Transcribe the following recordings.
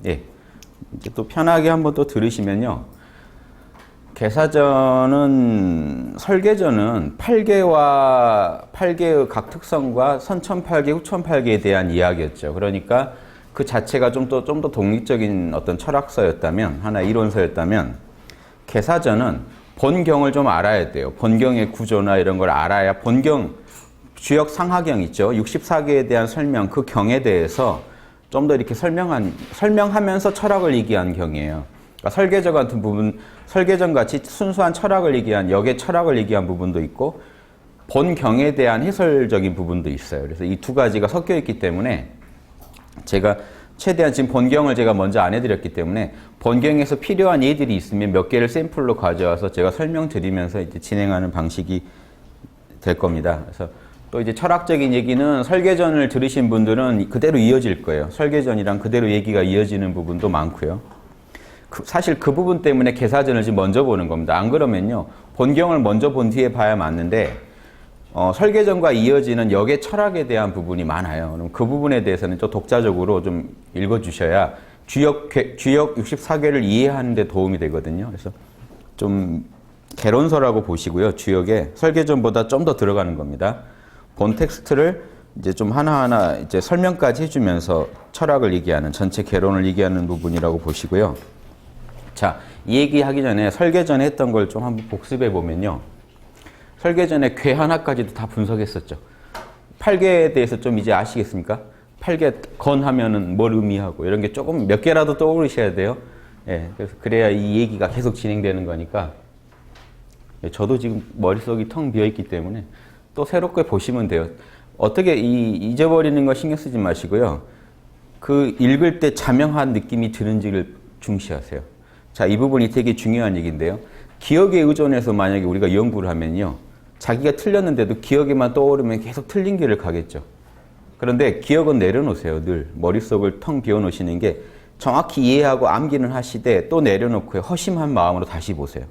예. 이제 또 편하게 한번 또 들으시면요. 개사전은, 설계전은 8개의 각 특성과 선천팔계, 후천팔계에 대한 이야기였죠. 그러니까 그 자체가 좀 더 독립적인 어떤 철학서였다면, 하나의 이론서였다면, 개사전은 본경을 좀 알아야 돼요. 본경의 구조나 이런 걸 알아야 본경, 주역 상하경 있죠. 64개에 대한 설명, 그 경에 대해서 좀 더 이렇게 설명하면서 철학을 얘기한 경이에요. 그러니까 설계전 같은 부분, 설계전 같이 순수한 철학을 얘기한, 역의 철학을 얘기한 부분도 있고, 본경에 대한 해설적인 부분도 있어요. 그래서 이 두 가지가 섞여 있기 때문에 제가 최대한 지금 본경을 제가 먼저 안 해드렸기 때문에 본경에서 필요한 예들이 있으면 몇 개를 샘플로 가져와서 제가 설명드리면서 이제 진행하는 방식이 될 겁니다. 그래서 또 이제 철학적인 얘기는 설계전을 들으신 분들은 그대로 이어질 거예요. 설계전이랑 그대로 얘기가 이어지는 부분도 많고요. 사실 그 부분 때문에 개사전을 지금 먼저 보는 겁니다. 안 그러면요, 본경을 먼저 본 뒤에 봐야 맞는데 설계전과 이어지는 역의 철학에 대한 부분이 많아요. 그럼 그 부분에 대해서는 좀 독자적으로 좀 읽어주셔야 주역 64개를 이해하는 데 도움이 되거든요. 그래서 좀 개론서라고 보시고요. 주역에 설계전보다 좀 더 들어가는 겁니다. 본 텍스트를 이제 좀 하나하나 이제 설명까지 해주면서 철학을 얘기하는, 전체 개론을 얘기하는 부분이라고 보시고요. 자, 이 얘기하기 전에 설계전에 했던 걸 좀 한번 복습해 보면요. 설계전에 궤 하나까지도 다 분석했었죠. 8개에 대해서 좀 이제 아시겠습니까? 8개 건하면은 뭘 의미하고 이런 게 조금 몇 개라도 떠오르셔야 돼요. 예, 그래서 그래야 이 얘기가 계속 진행되는 거니까. 저도 지금 머릿속이 텅 비어있기 때문에 또 새롭게 보시면 돼요. 어떻게 잊어버리는 거 신경 쓰지 마시고요. 그 읽을 때 자명한 느낌이 드는지를 중시하세요. 자, 이 부분이 되게 중요한 얘기인데요. 기억에 의존해서 만약에 우리가 연구를 하면요, 자기가 틀렸는데도 기억에만 떠오르면 계속 틀린 길을 가겠죠. 그런데 기억은 내려놓으세요. 늘 머릿속을 텅 비워놓으시는 게, 정확히 이해하고 암기는 하시되 또 내려놓고 허심한 마음으로 다시 보세요.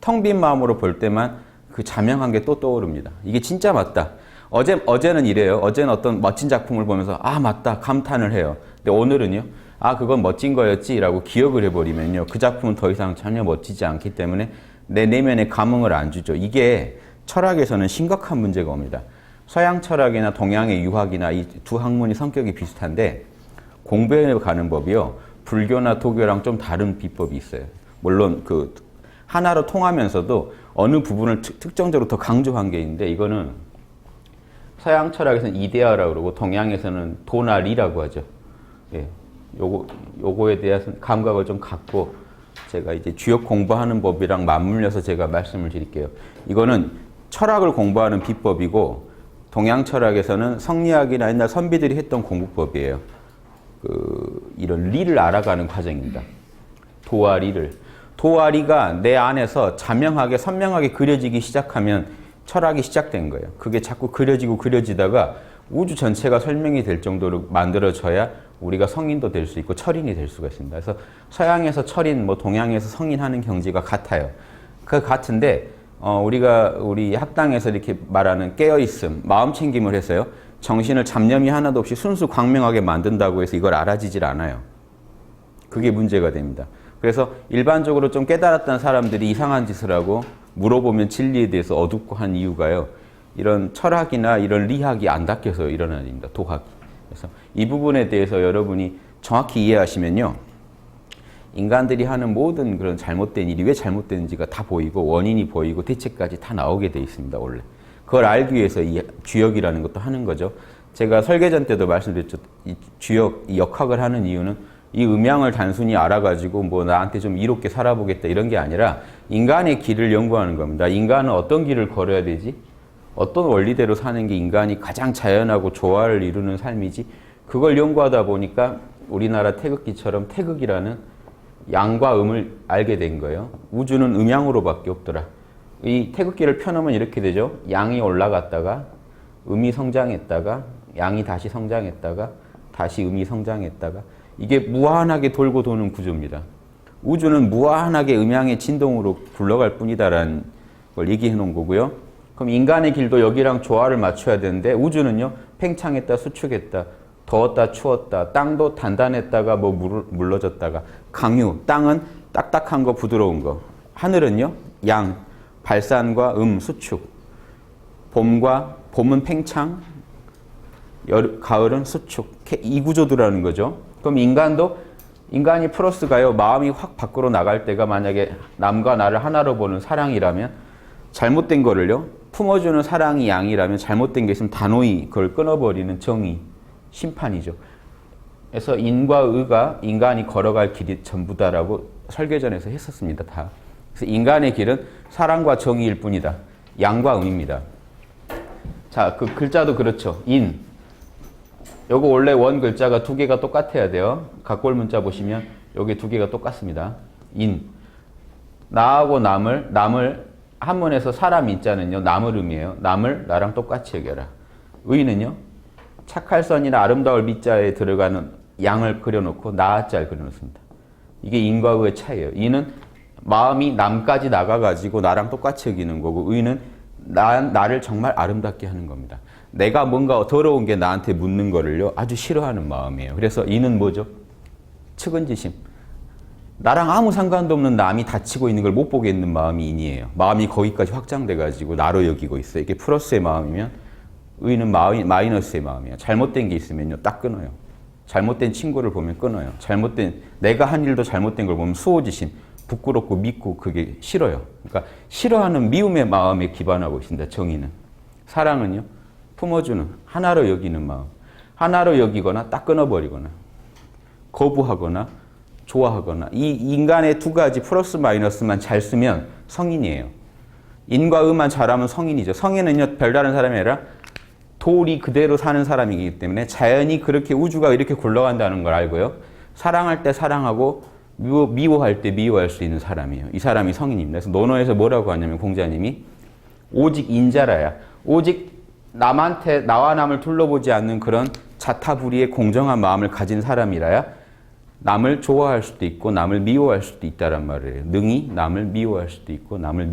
텅 빈 마음으로 볼 때만 그 자명한 게 또 떠오릅니다. 이게 진짜 맞다. 어제는 이래요. 어제는 어떤 멋진 작품을 보면서 아 맞다 감탄을 해요. 근데 오늘은요, 아 그건 멋진 거였지 라고 기억을 해버리면요, 그 작품은 더 이상 전혀 멋지지 않기 때문에 내 내면에 감흥을 안 주죠. 이게 철학에서는 심각한 문제가 옵니다. 서양 철학이나 동양의 유학이나 이 두 학문이 성격이 비슷한데 공부해 가는 법이요, 불교나 도교랑 좀 다른 비법이 있어요. 물론 그 하나로 통하면서도 어느 부분을 특정적으로 더 강조한 게 있는데, 이거는 서양 철학에서는 이데아라고 그러고 동양에서는 도나 리라고 하죠. 예, 요거에 대해서 감각을 좀 갖고 제가 이제 주역 공부하는 법이랑 맞물려서 제가 말씀을 드릴게요. 이거는 철학을 공부하는 비법이고, 동양 철학에서는 성리학이나 옛날 선비들이 했던 공부법이에요. 이런 리를 알아가는 과정입니다. 도와 리를. 도와 리가 내 안에서 자명하게 선명하게 그려지기 시작하면 철학이 시작된 거예요. 그게 자꾸 그려지다가 우주 전체가 설명이 될 정도로 만들어져야 우리가 성인도 될 수 있고 철인이 될 수가 있습니다. 그래서 서양에서 철인, 동양에서 성인하는 경지가 같아요. 그 같은데 우리 학당에서 이렇게 말하는 깨어있음, 마음 챙김을 해서요, 정신을 잡념이 하나도 없이 순수 광명하게 만든다고 해서 이걸 알아지질 않아요. 그게 문제가 됩니다. 그래서 일반적으로 좀 깨달았던 사람들이 이상한 짓을 하고 물어보면 진리에 대해서 어둡고 한 이유가요, 이런 철학이나 이런 리학이 안 닦여서 일어나는 일입니다. 도학. 그래서 이 부분에 대해서 여러분이 정확히 이해하시면요, 인간들이 하는 모든 그런 잘못된 일이 왜 잘못되는지가 다 보이고 원인이 보이고 대책까지 다 나오게 돼 있습니다. 원래 그걸 알기 위해서 이 주역이라는 것도 하는 거죠. 제가 설계전 때도 말씀드렸죠. 이 주역, 이 역학을 하는 이유는 이 음양을 단순히 알아가지고 나한테 좀 이롭게 살아보겠다 이런 게 아니라 인간의 길을 연구하는 겁니다. 인간은 어떤 길을 걸어야 되지? 어떤 원리대로 사는 게 인간이 가장 자연하고 조화를 이루는 삶이지? 그걸 연구하다 보니까 우리나라 태극기처럼 태극이라는 양과 음을 알게 된 거예요. 우주는 음양으로밖에 없더라. 이 태극기를 펴놓으면 이렇게 되죠. 양이 올라갔다가 음이 성장했다가 양이 다시 성장했다가 다시 음이 성장했다가, 이게 무한하게 돌고 도는 구조입니다. 우주는 무한하게 음양의 진동으로 굴러갈 뿐이다라는 걸 얘기해 놓은 거고요. 그럼 인간의 길도 여기랑 조화를 맞춰야 되는데 우주는요, 팽창했다 수축했다 더웠다 추웠다. 땅도 단단했다가 뭐 물러졌다가. 강유, 땅은 딱딱한 거 부드러운 거. 하늘은요, 양, 발산과 수축. 봄은 팽창, 가을은 수축. 이 구조도라는 거죠. 그럼 인간이 플러스가요, 마음이 확 밖으로 나갈 때가 만약에 남과 나를 하나로 보는 사랑이라면, 잘못된 거를요, 품어주는 사랑이 양이라면 잘못된 게 있으면 단호히 그걸 끊어버리는 정의, 심판이죠. 그래서 인과 의가 인간이 걸어갈 길이 전부다라고 설계전에서 했었습니다. 다. 그래서 인간의 길은 사랑과 정의일 뿐이다. 양과 음입니다. 자, 그 글자도 그렇죠. 요거 원래 원 글자가 두 개가 똑같아야 돼요. 각골 문자 보시면 여기 두 개가 똑같습니다. 나하고 남을 한문에서 사람 인자는요, 남을 의미해요. 남을 나랑 똑같이 여겨라. 의는요, 착할 선이나 아름다울 미자에 들어가는 양을 그려놓고 나자를 그려놓습니다. 이게 인과 의의 차이예요. 이는 마음이 남까지 나가가지고 나랑 똑같이 여기는 거고, 의는 나를 정말 아름답게 하는 겁니다. 내가 뭔가 더러운 게 나한테 묻는 거를요, 아주 싫어하는 마음이에요. 그래서 이는 뭐죠? 측은지심. 나랑 아무 상관도 없는 남이 다치고 있는 걸 못 보게 있는 마음이 인이에요. 마음이 거기까지 확장돼가지고 나로 여기고 있어요. 이게 플러스의 마음이면, 의는 마이너스의 마음이에요. 잘못된 게 있으면요, 딱 끊어요. 잘못된 친구를 보면 끊어요. 내가 한 일도 잘못된 걸 보면 수호지심, 부끄럽고 믿고 그게 싫어요. 그러니까 싫어하는 미움의 마음에 기반하고 있습니다. 정의는. 사랑은요, 품어주는, 하나로 여기는 마음. 하나로 여기거나 딱 끊어버리거나 거부하거나 좋아하거나, 이 인간의 두 가지 플러스 마이너스만 잘 쓰면 성인이에요. 인과 의만 잘하면 성인이죠. 성인은요, 별다른 사람이 아니라 도리 그대로 사는 사람이기 때문에 자연히 그렇게 우주가 이렇게 굴러간다는 걸 알고요. 사랑할 때 사랑하고 미워할 때 미워할 수 있는 사람이에요. 이 사람이 성인입니다. 그래서 논어에서 뭐라고 하냐면 공자님이 오직 인자라야. 오직 남한테 나와 남을 둘러보지 않는 그런 자타불이의 공정한 마음을 가진 사람이라야 남을 좋아할 수도 있고 남을 미워할 수도 있다란 말이에요. 능히 남을 미워할 수도 있고 남을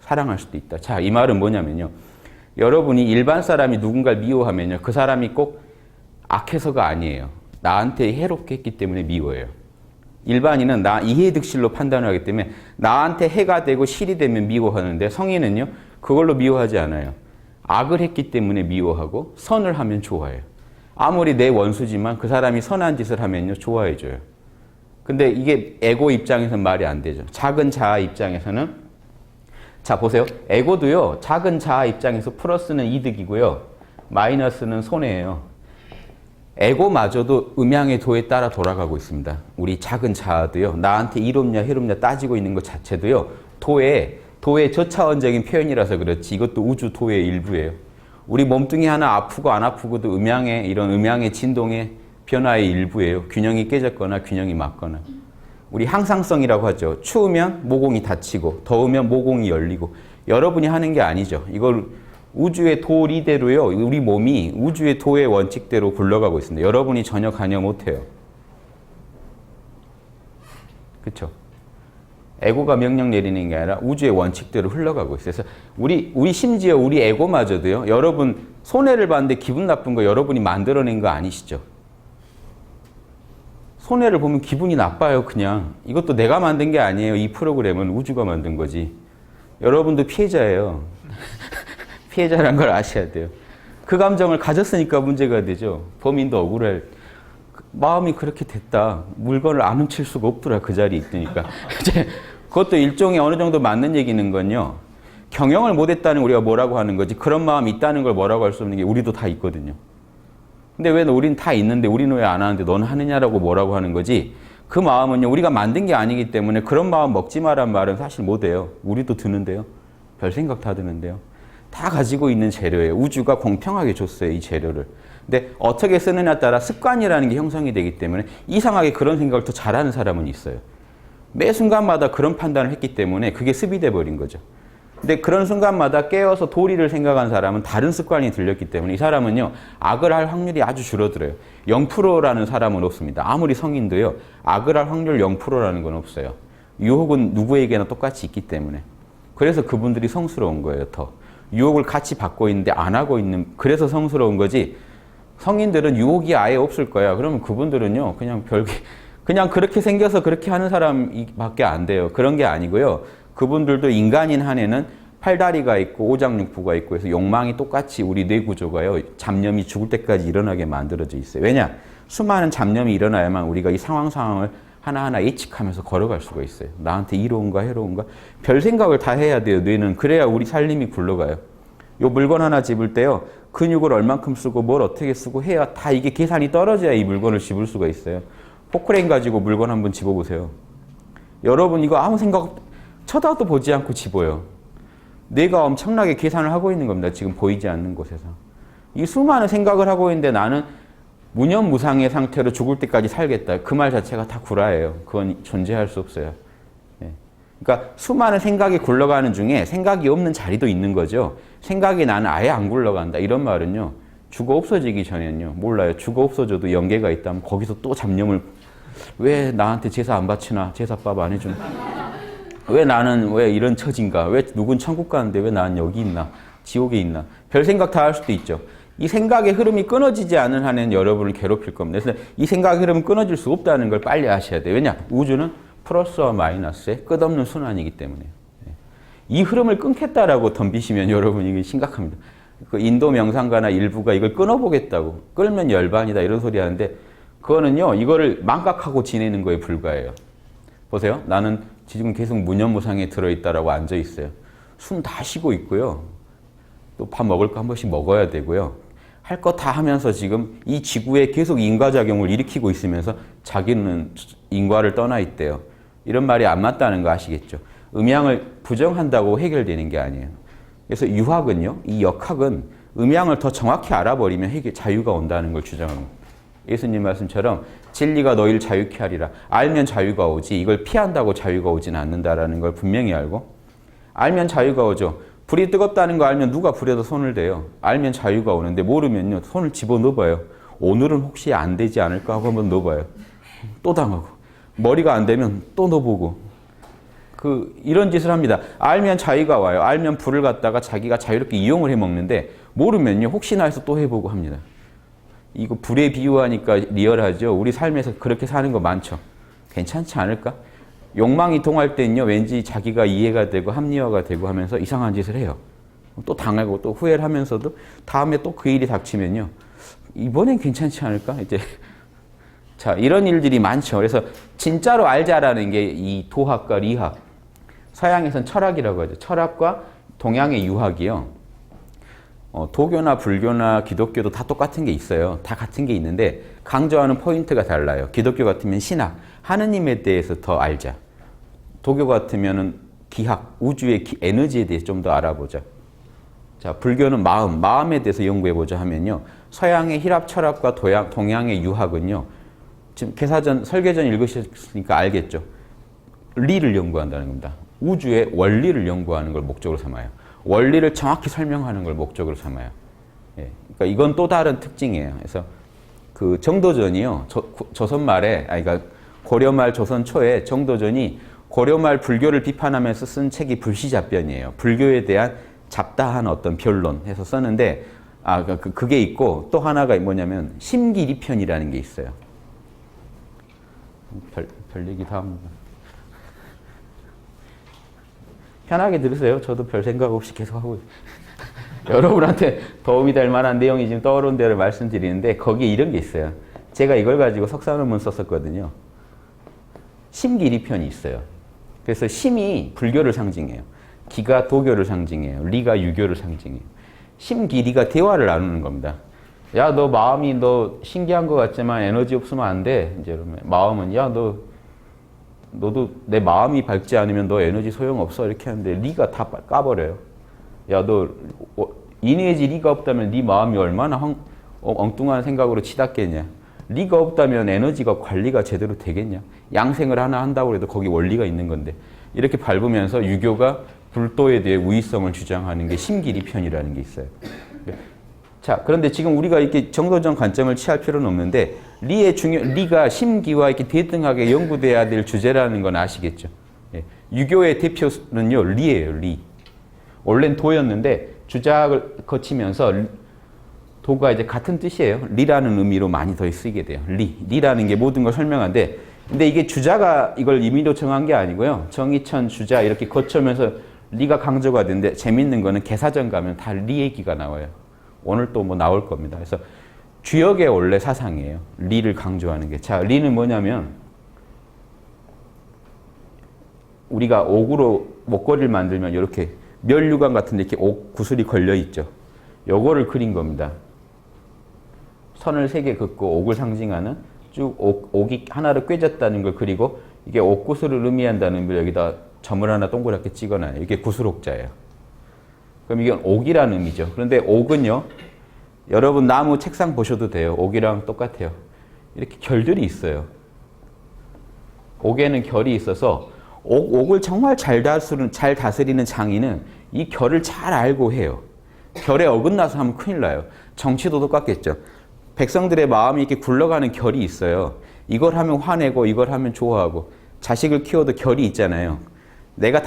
사랑할 수도 있다. 자, 이 말은 뭐냐면요. 여러분이 일반 사람이 누군가를 미워하면요, 그 사람이 꼭 악해서가 아니에요. 나한테 해롭게 했기 때문에 미워해요. 일반인은 나 이해득실로 판단을 하기 때문에 나한테 해가 되고 실이 되면 미워하는데, 성인은요, 그걸로 미워하지 않아요. 악을 했기 때문에 미워하고 선을 하면 좋아해요. 아무리 내 원수지만 그 사람이 선한 짓을 하면요, 좋아해줘요. 근데 이게 에고 입장에서는 말이 안 되죠. 작은 자아 입장에서는, 자 보세요. 에고도요, 작은 자아 입장에서 플러스는 이득이고요, 마이너스는 손해예요. 에고마저도 음양의 도에 따라 돌아가고 있습니다. 우리 작은 자아도요, 나한테 이롭냐 해롭냐 따지고 있는 것 자체도요, 도의 저차원적인 표현이라서 그렇지 이것도 우주 도의 일부예요. 우리 몸뚱이 하나 아프고 안 아프고도 이런 음양의 진동의 변화의 일부예요. 균형이 깨졌거나 균형이 맞거나. 우리 항상성이라고 하죠. 추우면 모공이 닫히고 더우면 모공이 열리고. 여러분이 하는 게 아니죠. 이걸 우주의 도리대로요, 우리 몸이 우주의 도의 원칙대로 굴러가고 있습니다. 여러분이 전혀 관여 못해요. 그렇죠? 에고가 명령 내리는 게 아니라 우주의 원칙대로 흘러가고 있어요. 그래서 우리 심지어 우리 에고마저도요, 여러분 손해를 봤는데 기분 나쁜 거 여러분이 만들어낸 거 아니시죠? 손해를 보면 기분이 나빠요, 그냥. 이것도 내가 만든 게 아니에요. 이 프로그램은 우주가 만든 거지. 여러분도 피해자예요. 피해자란 걸 아셔야 돼요. 그 감정을 가졌으니까 문제가 되죠. 범인도 억울해. 마음이 그렇게 됐다. 물건을 안 훔칠 수가 없더라, 그 자리에 있으니까. 그것도 일종의 어느 정도 맞는 얘기는 건요, 경영을 못했다는 우리가 뭐라고 하는 거지, 그런 마음이 있다는 걸 뭐라고 할 수 없는 게 우리도 다 있거든요. 근데 왜 우린 다 있는데 우리는 왜 안 하는데 너는 하느냐라고 뭐라고 하는 거지, 그 마음은요, 우리가 만든 게 아니기 때문에 그런 마음 먹지 마란 말은 사실 못해요. 우리도 드는데요. 별 생각 다 드는데요. 다 가지고 있는 재료예요. 우주가 공평하게 줬어요, 이 재료를. 근데 어떻게 쓰느냐에 따라 습관이라는 게 형성이 되기 때문에 이상하게 그런 생각을 더 잘하는 사람은 있어요. 매 순간마다 그런 판단을 했기 때문에 그게 습이 돼버린 거죠. 근데 그런 순간마다 깨어서 도리를 생각한 사람은 다른 습관이 들렸기 때문에 이 사람은요, 악을 할 확률이 아주 줄어들어요. 0%라는 사람은 없습니다. 아무리 성인도요, 악을 할 확률 0%라는 건 없어요. 유혹은 누구에게나 똑같이 있기 때문에. 그래서 그분들이 성스러운 거예요, 더. 유혹을 같이 받고 있는데 안 하고 있는, 그래서 성스러운 거지, 성인들은 유혹이 아예 없을 거야. 그러면 그분들은요, 그냥 그렇게 생겨서 그렇게 하는 사람밖에 안 돼요. 그런 게 아니고요. 그분들도 인간인 한에는 팔다리가 있고 오장육부가 있고 해서 욕망이 똑같이 우리 뇌 구조가요. 잡념이 죽을 때까지 일어나게 만들어져 있어요. 왜냐? 수많은 잡념이 일어나야만 우리가 이 상황을 하나하나 예측하면서 걸어갈 수가 있어요. 나한테 이로운가 해로운가? 별 생각을 다 해야 돼요. 뇌는. 그래야 우리 살림이 굴러가요. 요 물건 하나 집을 때요. 근육을 얼만큼 쓰고 뭘 어떻게 쓰고 해야 다 이게 계산이 떨어져야 이 물건을 집을 수가 있어요. 포크레인 가지고 물건 한번 집어보세요. 여러분 이거 아무 생각 쳐다도 보지 않고 집어요. 뇌가 엄청나게 계산을 하고 있는 겁니다. 지금 보이지 않는 곳에서. 이 수많은 생각을 하고 있는데 나는 무념무상의 상태로 죽을 때까지 살겠다. 그 말 자체가 다 구라예요. 그건 존재할 수 없어요. 그러니까 수많은 생각이 굴러가는 중에 생각이 없는 자리도 있는 거죠. 생각이 나는 아예 안 굴러간다. 이런 말은요. 죽어 없어지기 전에는요. 몰라요. 죽어 없어져도 연계가 있다면 거기서 또 잡념을 왜 나한테 제사 안 바치나? 제사밥 안 해주나? 왜 나는 왜 이런 처진가? 왜 누군 천국 가는데 왜 나는 여기 있나? 지옥에 있나? 별 생각 다 할 수도 있죠. 이 생각의 흐름이 끊어지지 않은 한에는 여러분을 괴롭힐 겁니다. 그래서 이 생각의 흐름은 끊어질 수 없다는 걸 빨리 아셔야 돼요. 왜냐? 우주는 플러스와 마이너스의 끝없는 순환이기 때문에. 이 흐름을 끊겠다라고 덤비시면 여러분 이게 심각합니다. 그 인도 명상가나 일부가 이걸 끊어보겠다고. 끌면 열반이다 이런 소리 하는데 그거는요. 이거를 망각하고 지내는 거에 불과해요. 보세요. 나는 지금 계속 무념무상에 들어있다라고 앉아있어요. 숨 다 쉬고 있고요. 또 밥 먹을 거 한 번씩 먹어야 되고요. 할 거 다 하면서 지금 이 지구에 계속 인과작용을 일으키고 있으면서 자기는 인과를 떠나 있대요. 이런 말이 안 맞다는 거 아시겠죠? 음양을 부정한다고 해결되는 게 아니에요. 그래서 유학은요, 이 역학은 음양을 더 정확히 알아버리면 자유가 온다는 걸 주장합니다. 예수님 말씀처럼 진리가 너희를 자유케 하리라. 알면 자유가 오지 이걸 피한다고 자유가 오진 않는다라는 걸 분명히 알고 알면 자유가 오죠. 불이 뜨겁다는 거 알면 누가 불에다 손을 대요. 알면 자유가 오는데 모르면요. 손을 집어넣어봐요. 오늘은 혹시 안 되지 않을까 하고 한번 넣어봐요. 또 당하고. 머리가 안 되면 또 넣어보고. 이런 짓을 합니다. 알면 자유가 와요. 알면 불을 갖다가 자기가 자유롭게 이용을 해먹는데 모르면요. 혹시나 해서 또 해보고 합니다. 이거 불에 비유하니까 리얼하죠. 우리 삶에서 그렇게 사는 거 많죠. 괜찮지 않을까? 욕망이 동할 때는요. 왠지 자기가 이해가 되고 합리화가 되고 하면서 이상한 짓을 해요. 또 당하고 또 후회를 하면서도 다음에 또 그 일이 닥치면요. 이번엔 괜찮지 않을까? 이제 자 이런 일들이 많죠. 그래서 진짜로 알자라는 게 이 도학과 리학, 서양에서는 철학이라고 하죠. 철학과 동양의 유학이요. 도교나 불교나 기독교도 다 똑같은 게 있어요. 다 같은 게 있는데 강조하는 포인트가 달라요. 기독교 같으면 신학, 하느님에 대해서 더 알자. 도교 같으면 기학, 우주의 에너지에 대해서 좀 더 알아보자. 자, 불교는 마음에 대해서 연구해보자 하면요. 서양의 힐합 철학과 동양의 유학은요. 지금 개사전, 설계전 읽으셨으니까 알겠죠. 리를 연구한다는 겁니다. 우주의 원리를 연구하는 걸 목적으로 삼아요. 원리를 정확히 설명하는 걸 목적으로 삼아요. 예. 그러니까 이건 또 다른 특징이에요. 그래서 그 정도전이요. 조선 말에, 그러니까 고려말 조선 초에 정도전이 고려말 불교를 비판하면서 쓴 책이 불시잡변이에요. 불교에 대한 잡다한 어떤 변론 해서 썼는데, 그게 있고 또 하나가 뭐냐면 심기리편이라는 게 있어요. 별 얘기 다 합니다. 편하게 들으세요. 저도 별 생각 없이 계속 하고 여러분한테 도움이 될 만한 내용이 지금 떠오른 대로 말씀드리는데 거기에 이런 게 있어요. 제가 이걸 가지고 석사 논문 썼었거든요. 심기리편이 있어요. 그래서 심이 불교를 상징해요. 기가 도교를 상징해요. 리가 유교를 상징해요. 심기리가 대화를 나누는 겁니다. 야, 너 마음이 너 신기한 것 같지만 에너지 없으면 안 돼. 이제 이러면 마음은 야, 너도 내 마음이 밝지 않으면 너 에너지 소용없어. 이렇게 하는데 리가 다 까버려요. 야, 너 이내지 리가 없다면 네 마음이 얼마나 엉뚱한 생각으로 치닫겠냐. 리가 없다면 에너지가 관리가 제대로 되겠냐. 양생을 하나 한다고 해도 거기 원리가 있는 건데. 이렇게 밟으면서 유교가 불도에 대해 우위성을 주장하는 게 심기리편이라는 게 있어요. 자, 그런데 지금 우리가 이렇게 정도전 관점을 취할 필요는 없는데 리가 심기와 이렇게 대등하게 연구돼야 될 주제라는 건 아시겠죠? 예. 유교의 대표는요, 리예요, 리. 원래는 도였는데 주작을 거치면서 도가 이제 같은 뜻이에요. 리라는 의미로 많이 더 쓰이게 돼요. 리라는 게 모든 걸 설명하는데, 근데 이게 주자가 이걸 임의로 정한 게 아니고요. 정의천, 주자 이렇게 거쳐면서 리가 강조가 되는데, 재밌는 거는 개사전 가면 다 리 얘기가 나와요. 오늘 또 뭐 나올 겁니다. 그래서 주역의 원래 사상이에요. 리를 강조하는 게. 자, 리는 뭐냐면 우리가 옥으로 목걸이를 만들면 이렇게 멸류관 같은 데 이렇게 옥 구슬이 걸려 있죠. 요거를 그린 겁니다. 선을 3개 긋고 옥을 상징하는 쭉 옥이 하나로 꿰졌다는 걸 그리고 이게 옥구슬을 의미한다는 의미로 여기다 점을 하나 동그랗게 찍어놔요. 이게 구슬옥자예요. 그럼 이건 옥이라는 의미죠. 그런데 옥은요, 여러분 나무 책상 보셔도 돼요. 옥이랑 똑같아요. 이렇게 결들이 있어요. 옥에는 결이 있어서 옥을 정말 잘 다스리는 장인은 이 결을 잘 알고 해요. 결에 어긋나서 하면 큰일 나요. 정치도 똑같겠죠. 백성들의 마음이 이렇게 굴러가는 결이 있어요. 이걸 하면 화내고 이걸 하면 좋아하고, 자식을 키워도 결이 있잖아요. 내가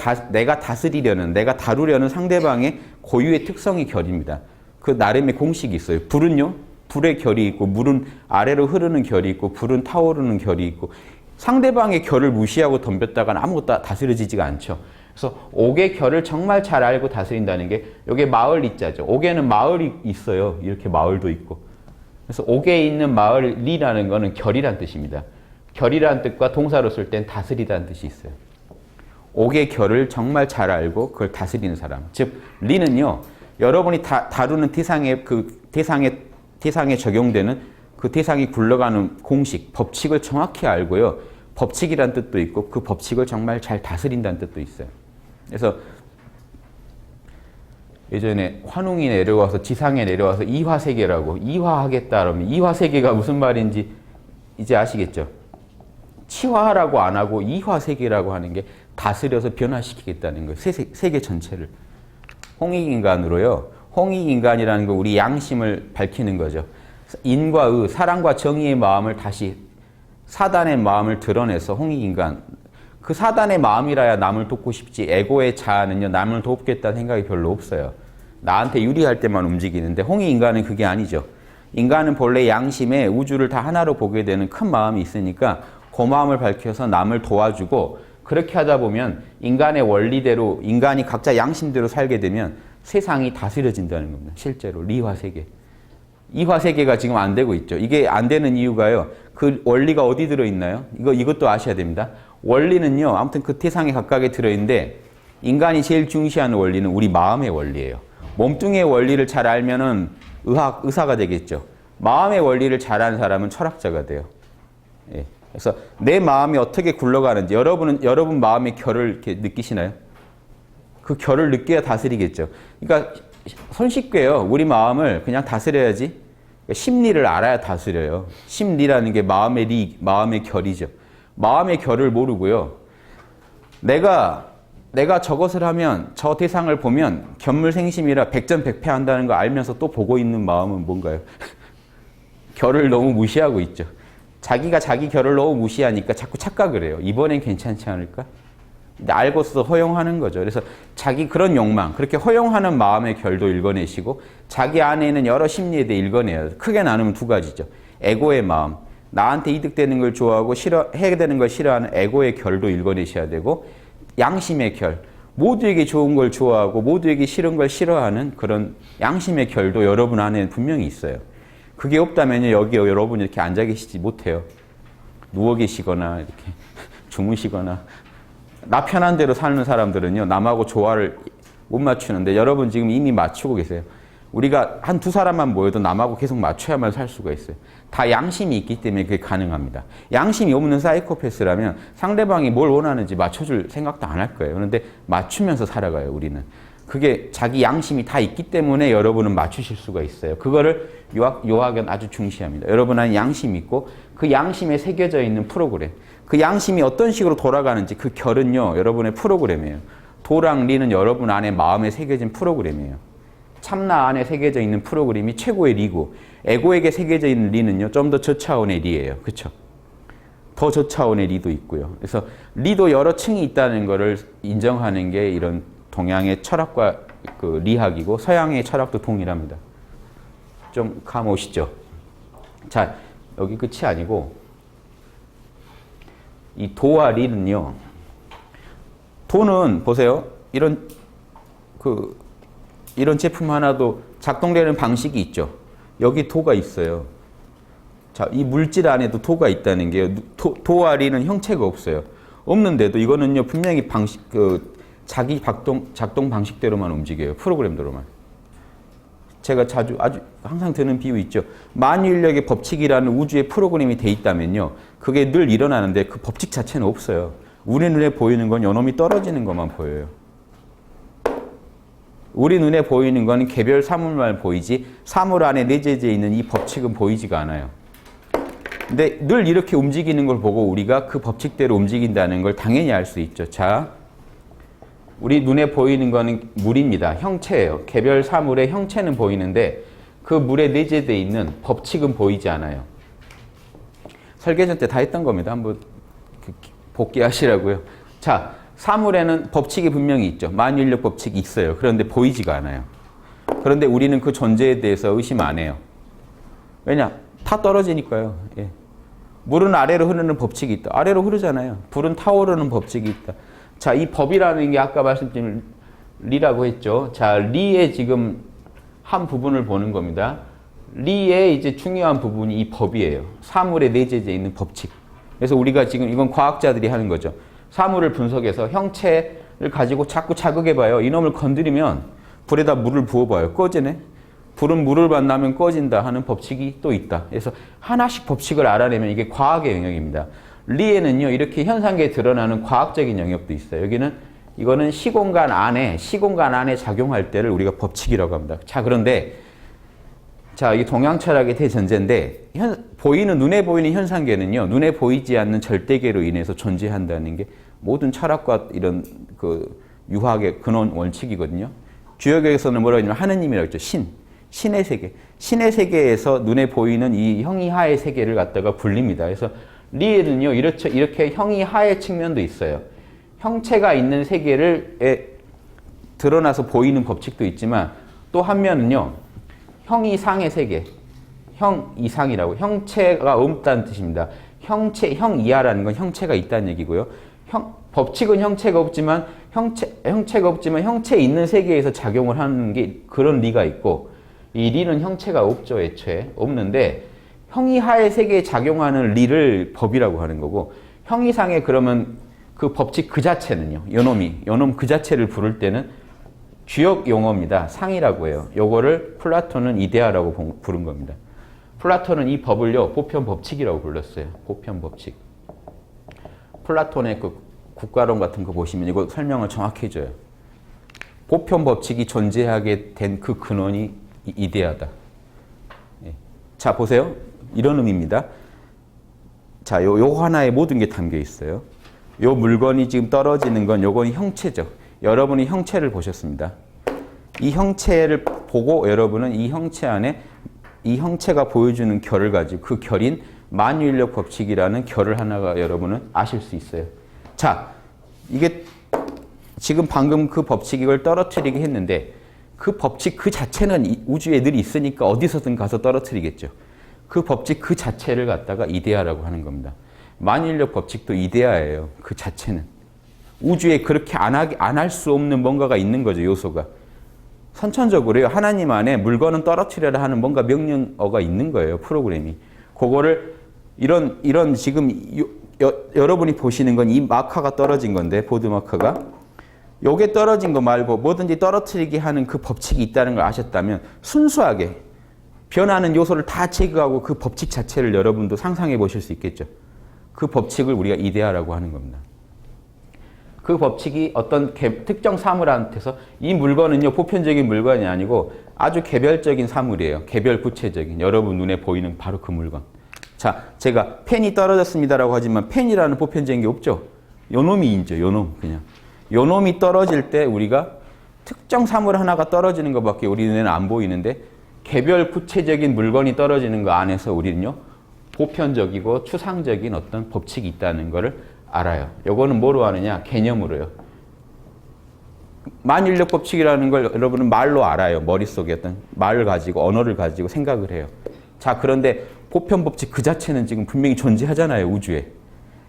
다스리려는, 내가 다루려는 상대방의 고유의 특성이 결입니다. 그 나름의 공식이 있어요. 불은요, 불의 결이 있고, 물은 아래로 흐르는 결이 있고, 불은 타오르는 결이 있고, 상대방의 결을 무시하고 덤볐다가는 아무것도 다스려지지가 않죠. 그래서 옥의 결을 정말 잘 알고 다스린다는 게 이게 마을 이자죠. 옥에는 마을이 있어요. 이렇게 마을도 있고. 그래서 옥에 있는 마을이라는 거는 결이란 뜻입니다. 결이란 뜻과 동사로 쓸 땐 다스리다는 뜻이 있어요. 옥의 결을 정말 잘 알고 그걸 다스리는 사람. 즉 리는요, 여러분이 다루는 대상에 적용되는 그 대상이 굴러가는 공식, 법칙을 정확히 알고요. 법칙이란 뜻도 있고 그 법칙을 정말 잘 다스린다는 뜻도 있어요. 그래서 예전에 환웅이 내려와서 지상에 내려와서 이화세계라고, 이화하겠다 그러면 이화세계가 무슨 말인지 이제 아시겠죠? 치화하라고 안 하고 이화세계라고 하는 게 다스려서 변화시키겠다는 거예요. 세계 전체를. 홍익인간으로요. 홍익인간이라는 거 우리 양심을 밝히는 거죠. 인과 의, 사랑과 정의의 마음을 다시 사단의 마음을 드러내서 홍익인간. 그 사단의 마음이라야 남을 돕고 싶지, 에고의 자아는요, 남을 돕겠다는 생각이 별로 없어요. 나한테 유리할 때만 움직이는데 홍익인간은 그게 아니죠. 인간은 본래 양심에 우주를 다 하나로 보게 되는 큰 마음이 있으니까 그 마음을 밝혀서 남을 도와주고, 그렇게 하다 보면 인간의 원리대로, 인간이 각자 양심대로 살게 되면 세상이 다스려진다는 겁니다. 실제로 리화세계. 이화세계가 지금 안 되고 있죠. 이게 안 되는 이유가요, 그 원리가 어디 들어있나요? 이것도 아셔야 됩니다. 원리는요, 아무튼 그 태상에 각각에 들어있는데, 인간이 제일 중시하는 원리는 우리 마음의 원리예요. 몸뚱이의 원리를 잘 알면은 의사가 되겠죠. 마음의 원리를 잘 아는 사람은 철학자가 돼요. 예. 그래서 내 마음이 어떻게 굴러가는지, 여러분 마음의 결을 이렇게 느끼시나요? 그 결을 느껴야 다스리겠죠. 그러니까 손쉽게요, 우리 마음을 그냥 다스려야지. 그러니까 심리를 알아야 다스려요. 심리라는 게 마음의 결이죠. 마음의 결을 모르고요, 내가 저것을 하면, 저 대상을 보면 견물생심이라 백전백패한다는 거 알면서 또 보고 있는 마음은 뭔가요? 결을 너무 무시하고 있죠. 자기가 자기 결을 너무 무시하니까 자꾸 착각을 해요. 이번엔 괜찮지 않을까? 근데 알고서 허용하는 거죠. 그래서 자기 그런 욕망, 그렇게 허용하는 마음의 결도 읽어내시고, 자기 안에 있는 여러 심리에 대해 읽어내야 돼요. 크게 나누면 2가지죠. 에고의 마음, 나한테 이득되는 걸 좋아하고 해야 되는 걸 싫어하는 에고의 결도 읽어내셔야 되고, 양심의 결, 모두에게 좋은 걸 좋아하고 모두에게 싫은 걸 싫어하는 그런 양심의 결도 여러분 안에 분명히 있어요. 그게 없다면요, 여기 여러분 이렇게 앉아 계시지 못해요. 누워 계시거나 이렇게 주무시거나. 나 편한 대로 사는 사람들은요, 남하고 조화를 못 맞추는데 여러분 지금 이미 맞추고 계세요. 우리가 한 2사람만 모여도 남하고 계속 맞춰야만 살 수가 있어요. 다 양심이 있기 때문에 그게 가능합니다. 양심이 없는 사이코패스라면 상대방이 뭘 원하는지 맞춰줄 생각도 안 할 거예요. 그런데 맞추면서 살아가요, 우리는. 그게 자기 양심이 다 있기 때문에 여러분은 맞추실 수가 있어요. 그거를 요학은 아주 중시합니다. 여러분 안에 양심이 있고 그 양심에 새겨져 있는 프로그램, 그 양심이 어떤 식으로 돌아가는지 그 결은요, 여러분의 프로그램이에요. 도랑 리는 여러분 안에 마음에 새겨진 프로그램이에요. 참나 안에 새겨져 있는 프로그램이 최고의 리고, 에고에게 새겨져 있는 리는요, 좀 더 저차원의 리예요. 그렇죠? 더 저차원의 리도 있고요. 그래서 리도 여러 층이 있다는 것을 인정하는 게 이런 동양의 철학과 그 리학이고, 서양의 철학도 동일합니다. 좀 감 오시죠? 자, 여기 끝이 아니고 이 도와 리는요. 도는 보세요. 이런 제품 하나도 작동되는 방식이 있죠. 여기 도가 있어요. 자, 이 물질 안에도 도가 있다는 게요. 도와 리는 형체가 없어요. 없는데도 이거는요, 분명히 자기 작동 방식대로만 움직여요. 프로그램대로만. 제가 아주 항상 드는 비유 있죠. 만유인력의 법칙이라는 우주의 프로그램이 돼 있다면요. 그게 늘 일어나는데 그 법칙 자체는 없어요. 우리 눈에 보이는 건 요놈이 떨어지는 것만 보여요. 우리 눈에 보이는 건 개별 사물만 보이지 사물 안에 내재되어 있는 이 법칙은 보이지가 않아요. 근데 늘 이렇게 움직이는 걸 보고 우리가 그 법칙대로 움직인다는 걸 당연히 알 수 있죠. 자, 우리 눈에 보이는 거는 물입니다. 형체예요. 개별 사물의 형체는 보이는데 그 물에 내재되어 있는 법칙은 보이지 않아요. 설계전 때 다 했던 겁니다. 한번 복귀하시라고요. 자, 사물에는 법칙이 분명히 있죠. 만유인력 법칙이 있어요. 그런데 보이지가 않아요. 그런데 우리는 그 존재에 대해서 의심 안 해요. 왜냐? 다 떨어지니까요. 예. 물은 아래로 흐르는 법칙이 있다. 아래로 흐르잖아요. 불은 타오르는 법칙이 있다. 자, 이 법이라는 게 아까 말씀드린 리라고 했죠. 자, 리의 지금 한 부분을 보는 겁니다. 리의 이제 중요한 부분이 이 법이에요. 사물에 내재되어 있는 법칙. 그래서 우리가 지금 이건 과학자들이 하는 거죠. 사물을 분석해서 형체를 가지고 자꾸 자극해봐요. 이놈을 건드리면 불에다 물을 부어봐요. 꺼지네. 불은 물을 만나면 꺼진다 하는 법칙이 또 있다. 그래서 하나씩 법칙을 알아내면 이게 과학의 영역입니다. 리에는요, 이렇게 현상계에 드러나는 과학적인 영역도 있어요. 이거는 시공간 안에 작용할 때를 우리가 법칙이라고 합니다. 자, 그런데, 자, 이 동양 철학의 대전제인데, 눈에 보이는 현상계는요, 눈에 보이지 않는 절대계로 인해서 존재한다는 게 모든 철학과 이런 유학의 근원 원칙이거든요. 주역에서는 뭐라고 하냐면 하느님이라고 했죠. 신의 세계. 신의 세계에서 눈에 보이는 이 형이하의 세계를 갖다가 불립니다. 그래서 리에는요, 이렇게 형이하의 측면도 있어요. 형체가 있는 세계를 드러나서 보이는 법칙도 있지만 또 한 면은요, 형이상의 세계. 형이상이라고. 형체가 없다는 뜻입니다. 형이하라는 건 형체가 있다는 얘기고요. 법칙은 형체가 없지만 형체 있는 세계에서 작용을 하는 게 그런 리가 있고, 이 리는 형체가 없죠. 애초에 없는데 형이하의 세계에 작용하는 리를 법이라고 하는 거고, 형이상의 그러면 그 법칙 그 자체는요, 요놈 그 자체를 부를 때는 주역 용어입니다. 상이라고 해요. 요거를 플라톤은 이데아라고 부른 겁니다. 플라톤은 이 법을요, 보편 법칙이라고 불렀어요. 보편 법칙. 플라톤의 그 국가론 같은 거 보시면 이거 설명을 정확히 해줘요. 보편 법칙이 존재하게 된 그 근원이 이데아다. 예. 자, 보세요. 이런 의미입니다. 자, 요 하나에 모든 게 담겨 있어요. 요 물건이 지금 떨어지는 건 요건 형체죠. 여러분이 형체를 보셨습니다. 이 형체를 보고 여러분은 이 형체 안에 이 형체가 보여주는 결을 가지고 그 결인 만유인력 법칙이라는 결을 하나가 여러분은 아실 수 있어요. 자, 이게 지금 방금 그 법칙이 이걸 떨어뜨리게 했는데 그 법칙 그 자체는 우주에 늘 있으니까 어디서든 가서 떨어뜨리겠죠. 그 법칙 그 자체를 갖다가 이데아라고 하는 겁니다. 만유인력 법칙도 이데아예요. 그 자체는. 우주에 그렇게 안 할 수 없는 뭔가가 있는 거죠. 요소가. 선천적으로요. 하나님 안에 물건은 떨어뜨려라 하는 뭔가 명령어가 있는 거예요. 프로그램이. 그거를 이런 지금 여러분이 보시는 건 이 마커가 떨어진 건데, 보드 마커가. 요게 떨어진 거 말고 뭐든지 떨어뜨리게 하는 그 법칙이 있다는 걸 아셨다면 순수하게 변하는 요소를 다 제거하고 그 법칙 자체를 여러분도 상상해 보실 수 있겠죠. 그 법칙을 우리가 이데아라고 하는 겁니다. 그 법칙이 어떤 특정 사물한테서 이 물건은요, 보편적인 물건이 아니고 아주 개별적인 사물이에요. 개별 구체적인 여러분 눈에 보이는 바로 그 물건. 자, 제가 펜이 떨어졌습니다라고 하지만 펜이라는 보편적인 게 없죠. 요놈이 있죠. 요놈 그냥. 요놈이 떨어질 때 우리가 특정 사물 하나가 떨어지는 것밖에 우리 눈에는 안 보이는데 개별 구체적인 물건이 떨어지는 거 안에서 우리는요, 보편적이고 추상적인 어떤 법칙이 있다는 것을 알아요. 요거는 뭐로 하느냐? 개념으로요. 만인력 법칙이라는 걸 여러분은 말로 알아요. 머릿속에 어떤 말을 가지고 언어를 가지고 생각을 해요. 자, 그런데 보편 법칙 그 자체는 지금 분명히 존재하잖아요. 우주에.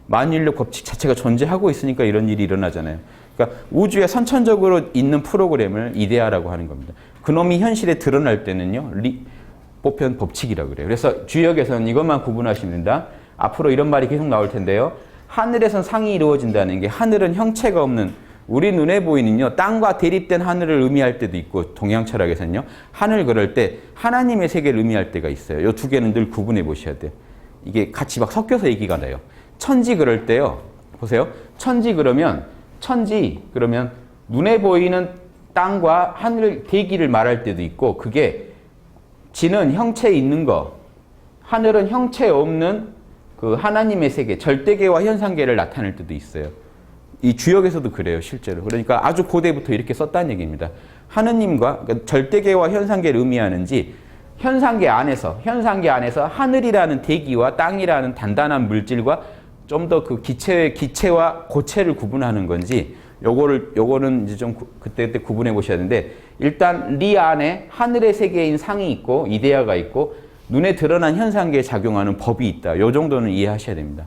만인력 법칙 자체가 존재하고 있으니까 이런 일이 일어나잖아요. 그러니까 우주에 선천적으로 있는 프로그램을 이데아라고 하는 겁니다. 그놈이 현실에 드러날 때는요. 보편 법칙이라고 그래요. 그래서 주역에서는 이것만 구분하시면 된다. 앞으로 이런 말이 계속 나올 텐데요. 하늘에선 상이 이루어진다는 게 하늘은 형체가 없는 우리 눈에 보이는요. 땅과 대립된 하늘을 의미할 때도 있고 동양 철학에서는요. 하늘 그럴 때 하나님의 세계를 의미할 때가 있어요. 이 두 개는 늘 구분해 보셔야 돼요. 이게 같이 막 섞여서 얘기가 나요. 천지 그럴 때요. 보세요. 천지 그러면 눈에 보이는 땅과 하늘 대기를 말할 때도 있고 그게 지는 형체 있는 거, 하늘은 형체 없는 그 하나님의 세계, 절대계와 현상계를 나타낼 때도 있어요. 이 주역에서도 그래요, 실제로. 그러니까 아주 고대부터 이렇게 썼다는 얘기입니다. 하느님과 그러니까 절대계와 현상계를 의미하는지 현상계 안에서 하늘이라는 대기와 땅이라는 단단한 물질과 좀 더 그 기체와 고체를 구분하는 건지 요거는 이제 좀 그때 구분해 보셔야 되는데 일단 리 안에 하늘의 세계인 상이 있고 이데아가 있고 눈에 드러난 현상계에 작용하는 법이 있다. 요 정도는 이해하셔야 됩니다.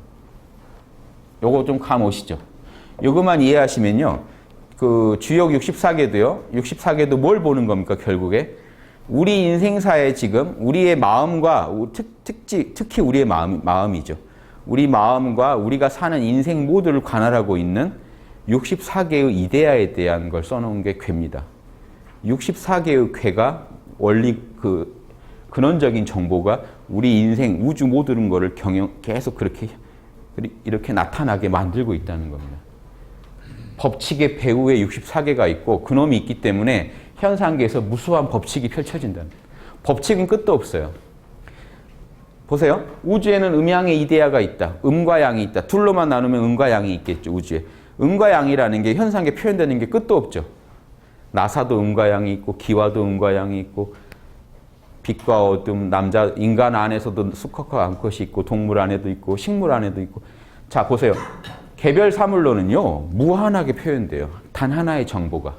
요거 좀 감 오시죠? 요거만 이해하시면요. 그 주역 64개도요. 64개도 뭘 보는 겁니까, 결국에? 우리 인생사에 지금 우리의 마음과 특히 우리의 마음이죠. 우리 마음과 우리가 사는 인생 모두를 관할하고 있는 64개의 이데아에 대한 걸 써놓은 게 괴입니다. 64개의 괴가 원리 근원적인 정보가 우리 인생 우주 모든 거를 계속 이렇게 나타나게 만들고 있다는 겁니다. 법칙의 배후에 64개가 있고 그놈이 있기 때문에 현상계에서 무수한 법칙이 펼쳐진다는 거예요. 법칙은 끝도 없어요. 보세요. 우주에는 음양의 이데아가 있다. 음과 양이 있다. 둘로만 나누면 음과 양이 있겠죠. 우주에. 음과 양이라는 게 현상계 표현되는 게 끝도 없죠. 나사도 음과 양이 있고 기와도 음과 양이 있고 빛과 어둠, 인간 안에서도 수컷과 암컷이 있고 동물 안에도 있고 식물 안에도 있고. 자, 보세요. 개별 사물론은요. 무한하게 표현돼요. 단 하나의 정보가.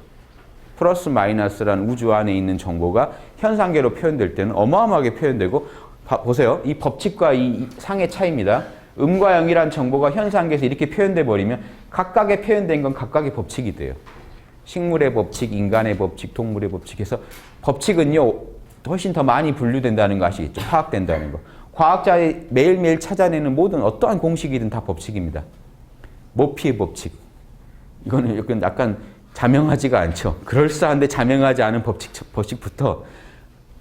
플러스 마이너스란 우주 안에 있는 정보가 현상계로 표현될 때는 어마어마하게 표현되고 보세요. 이 법칙과 이 상의 차이입니다. 음과 영이란 정보가 현상계에서 이렇게 표현돼 버리면 각각의 표현된 건 각각의 법칙이 돼요. 식물의 법칙, 인간의 법칙, 동물의 법칙에서 법칙은요. 훨씬 더 많이 분류된다는 거 아시겠죠? 파악된다는 거. 과학자의 매일매일 찾아내는 모든 어떠한 공식이든 다 법칙입니다. 모피의 법칙. 이거는 약간 자명하지가 않죠. 그럴싸한데 자명하지 않은 법칙부터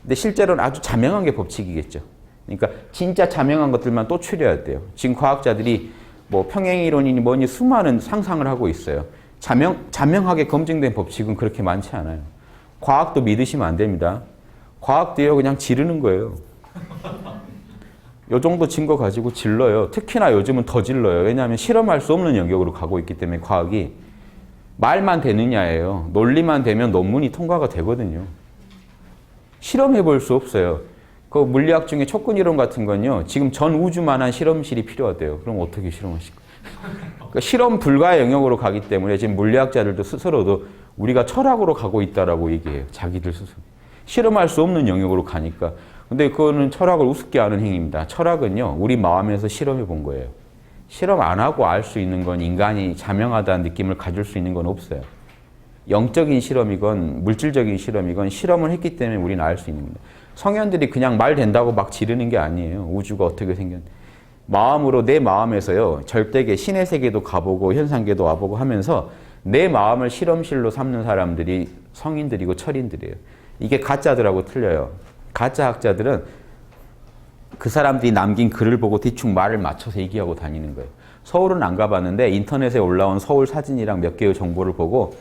근데 실제로는 아주 자명한 게 법칙이겠죠. 그러니까 진짜 자명한 것들만 또 추려야 돼요. 지금 과학자들이 뭐 평행이론이니 뭐니 수많은 상상을 하고 있어요. 자명하게 검증된 법칙은 그렇게 많지 않아요. 과학도 믿으시면 안 됩니다. 과학도요 그냥 지르는 거예요. 요 정도 증거 가지고 질러요. 특히나 요즘은 더 질러요. 왜냐하면 실험할 수 없는 영역으로 가고 있기 때문에 과학이 말만 되느냐예요. 논리만 되면 논문이 통과가 되거든요. 실험해 볼 수 없어요. 그 물리학 중에 촉근이론 같은 건요. 지금 전 우주만한 실험실이 필요하대요. 그럼 어떻게 실험하실까요? 그러니까 실험 불가의 영역으로 가기 때문에 지금 물리학자들도 스스로도 우리가 철학으로 가고 있다라고 얘기해요. 자기들 스스로. 실험할 수 없는 영역으로 가니까. 근데 그거는 철학을 우습게 하는 행위입니다. 철학은요. 우리 마음에서 실험해 본 거예요. 실험 안 하고 알 수 있는 건 인간이 자명하다는 느낌을 가질 수 있는 건 없어요. 영적인 실험이건 물질적인 실험이건 실험을 했기 때문에 우리는 알 수 있는 겁니다. 성현들이 그냥 말 된다고 막 지르는 게 아니에요. 우주가 어떻게 생겼는지. 마음으로 내 마음에서요. 절대계 신의 세계도 가보고 현상계도 와보고 하면서 내 마음을 실험실로 삼는 사람들이 성인들이고 철인들이에요. 이게 가짜들하고 틀려요. 가짜 학자들은 그 사람들이 남긴 글을 보고 대충 말을 맞춰서 얘기하고 다니는 거예요. 서울은 안 가봤는데 인터넷에 올라온 서울 사진이랑 몇 개의 정보를 보고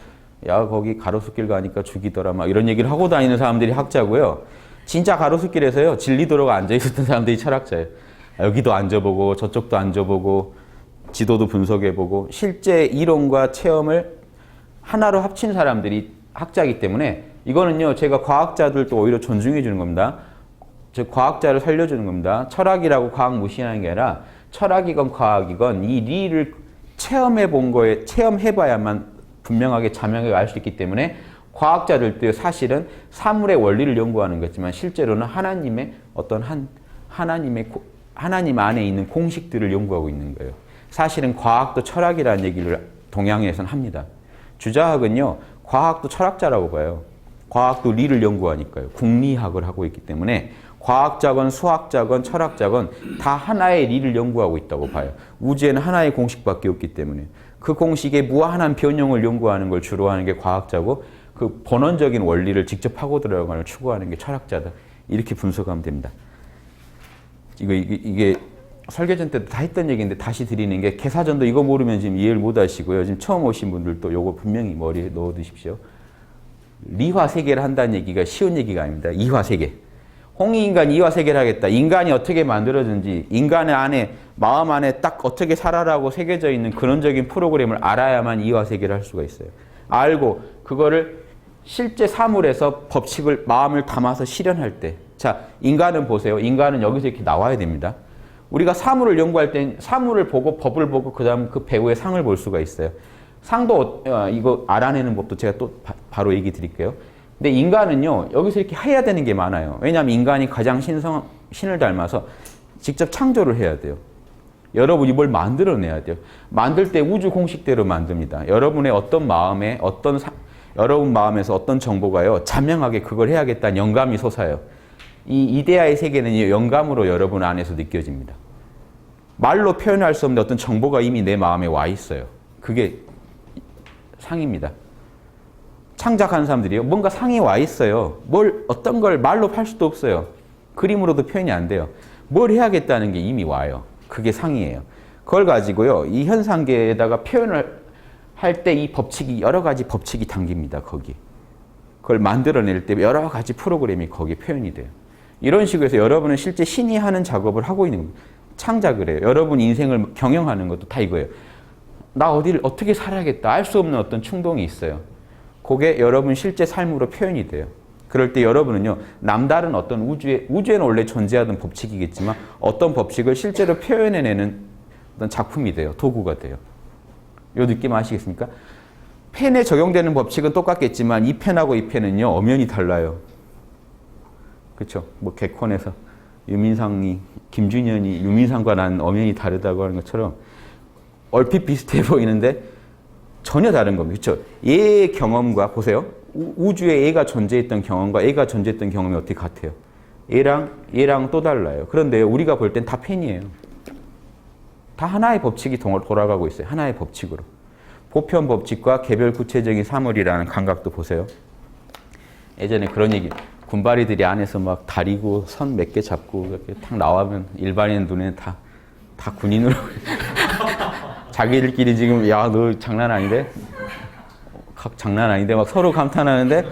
야 거기 가로수길 가니까 죽이더라 막 이런 얘기를 하고 다니는 사람들이 학자고요. 진짜 가로수길에서요. 진리도로가 앉아있었던 사람들이 철학자예요. 여기도 앉아보고 저쪽도 앉아보고 지도도 분석해보고 실제 이론과 체험을 하나로 합친 사람들이 학자이기 때문에 이거는요. 제가 과학자들도 오히려 존중해 주는 겁니다. 즉 과학자를 살려주는 겁니다. 철학이라고 과학 무시하는 게 아니라 철학이건 과학이건 이 리를 체험해 본 거에 체험해봐야만 분명하게 자명하게 알 수 있기 때문에 과학자들도 사실은 사물의 원리를 연구하는 거지만 실제로는 하나님의 어떤 하나님 안에 있는 공식들을 연구하고 있는 거예요. 사실은 과학도 철학이라는 얘기를 동양에서는 합니다. 주자학은요, 과학도 철학자라고 봐요. 과학도 리를 연구하니까요. 국리학을 하고 있기 때문에 과학자건 수학자건 철학자건 다 하나의 리를 연구하고 있다고 봐요. 우주에는 하나의 공식밖에 없기 때문에 그 공식의 무한한 변형을 연구하는 걸 주로 하는 게 과학자고 그 본원적인 원리를 직접 하고 들어가는 걸 추구하는 게 철학자다. 이렇게 분석하면 됩니다. 이게 설계전 때도 다 했던 얘기인데 다시 드리는 게 개사전도 이거 모르면 지금 이해를 못 하시고요. 지금 처음 오신 분들도 이거 분명히 머리에 넣어 두십시오. 리화세계를 한다는 얘기가 쉬운 얘기가 아닙니다. 이화세계. 홍익인간 이화세계를 하겠다. 인간이 어떻게 만들어진지 인간의 안에 마음 안에 딱 어떻게 살아라고 새겨져 있는 근원적인 프로그램을 알아야만 이화세계를 할 수가 있어요. 알고 그거를 실제 사물에서 법칙을 마음을 담아서 실현할 때 자, 인간은 보세요. 인간은 여기서 이렇게 나와야 됩니다. 우리가 사물을 연구할 땐 사물을 보고 법을 보고 그 다음 그 배우의 상을 볼 수가 있어요. 상도 이거 알아내는 법도 제가 또 바로 얘기 드릴게요. 근데 인간은요, 여기서 이렇게 해야 되는 게 많아요. 왜냐하면 인간이 가장 신을 닮아서 직접 창조를 해야 돼요. 여러분이 뭘 만들어내야 돼요. 만들 때 우주 공식대로 만듭니다. 여러분의 어떤 마음에 여러분 마음에서 어떤 정보가요, 자명하게 그걸 해야겠다는 영감이 솟아요. 이 이데아의 세계는 영감으로 여러분 안에서 느껴집니다. 말로 표현할 수 없는 어떤 정보가 이미 내 마음에 와 있어요. 그게 상입니다. 창작하는 사람들이요. 뭔가 상이 와 있어요. 어떤 걸 말로 할 수도 없어요. 그림으로도 표현이 안 돼요. 뭘 해야겠다는 게 이미 와요. 그게 상이에요. 그걸 가지고요. 이 현상계에다가 표현을 할 때 이 법칙이, 여러 가지 법칙이 담깁니다. 거기. 그걸 만들어낼 때 여러 가지 프로그램이 거기에 표현이 돼요. 이런 식으로 해서 여러분은 실제 신이 하는 작업을 하고 있는 겁니다. 창작을 해요. 여러분 인생을 경영하는 것도 다 이거예요. 나 어디를 어떻게 살아야겠다. 알 수 없는 어떤 충동이 있어요. 그게 여러분 실제 삶으로 표현이 돼요. 그럴 때 여러분은요, 남다른 어떤 우주에는 원래 존재하던 법칙이겠지만 어떤 법칙을 실제로 표현해내는 어떤 작품이 돼요. 도구가 돼요. 이 느낌 아시겠습니까? 펜에 적용되는 법칙은 똑같겠지만 이 펜하고 이 펜은요, 엄연히 달라요. 그렇죠? 뭐 개콘에서 김준현이 유민상과 난 엄연히 다르다고 하는 것처럼 얼핏 비슷해 보이는데 전혀 다른 겁니다. 그렇죠? 얘의 경험과 보세요. 우주에 얘가 존재했던 경험과 얘가 존재했던 경험이 어떻게 같아요? 얘랑 또 달라요. 그런데 우리가 볼 땐 다 펜이에요. 다 하나의 법칙이 돌아가고 있어요. 하나의 법칙으로. 보편 법칙과 개별 구체적인 사물이라는 감각도 보세요. 예전에 그런 얘기, 군바리들이 안에서 막 다리고 선 몇 개 잡고 이렇게 탁 나와면 일반인 눈에는 다 군인으로 자기들끼리 지금 야, 너 장난 아닌데? 장난 아닌데 막 서로 감탄하는데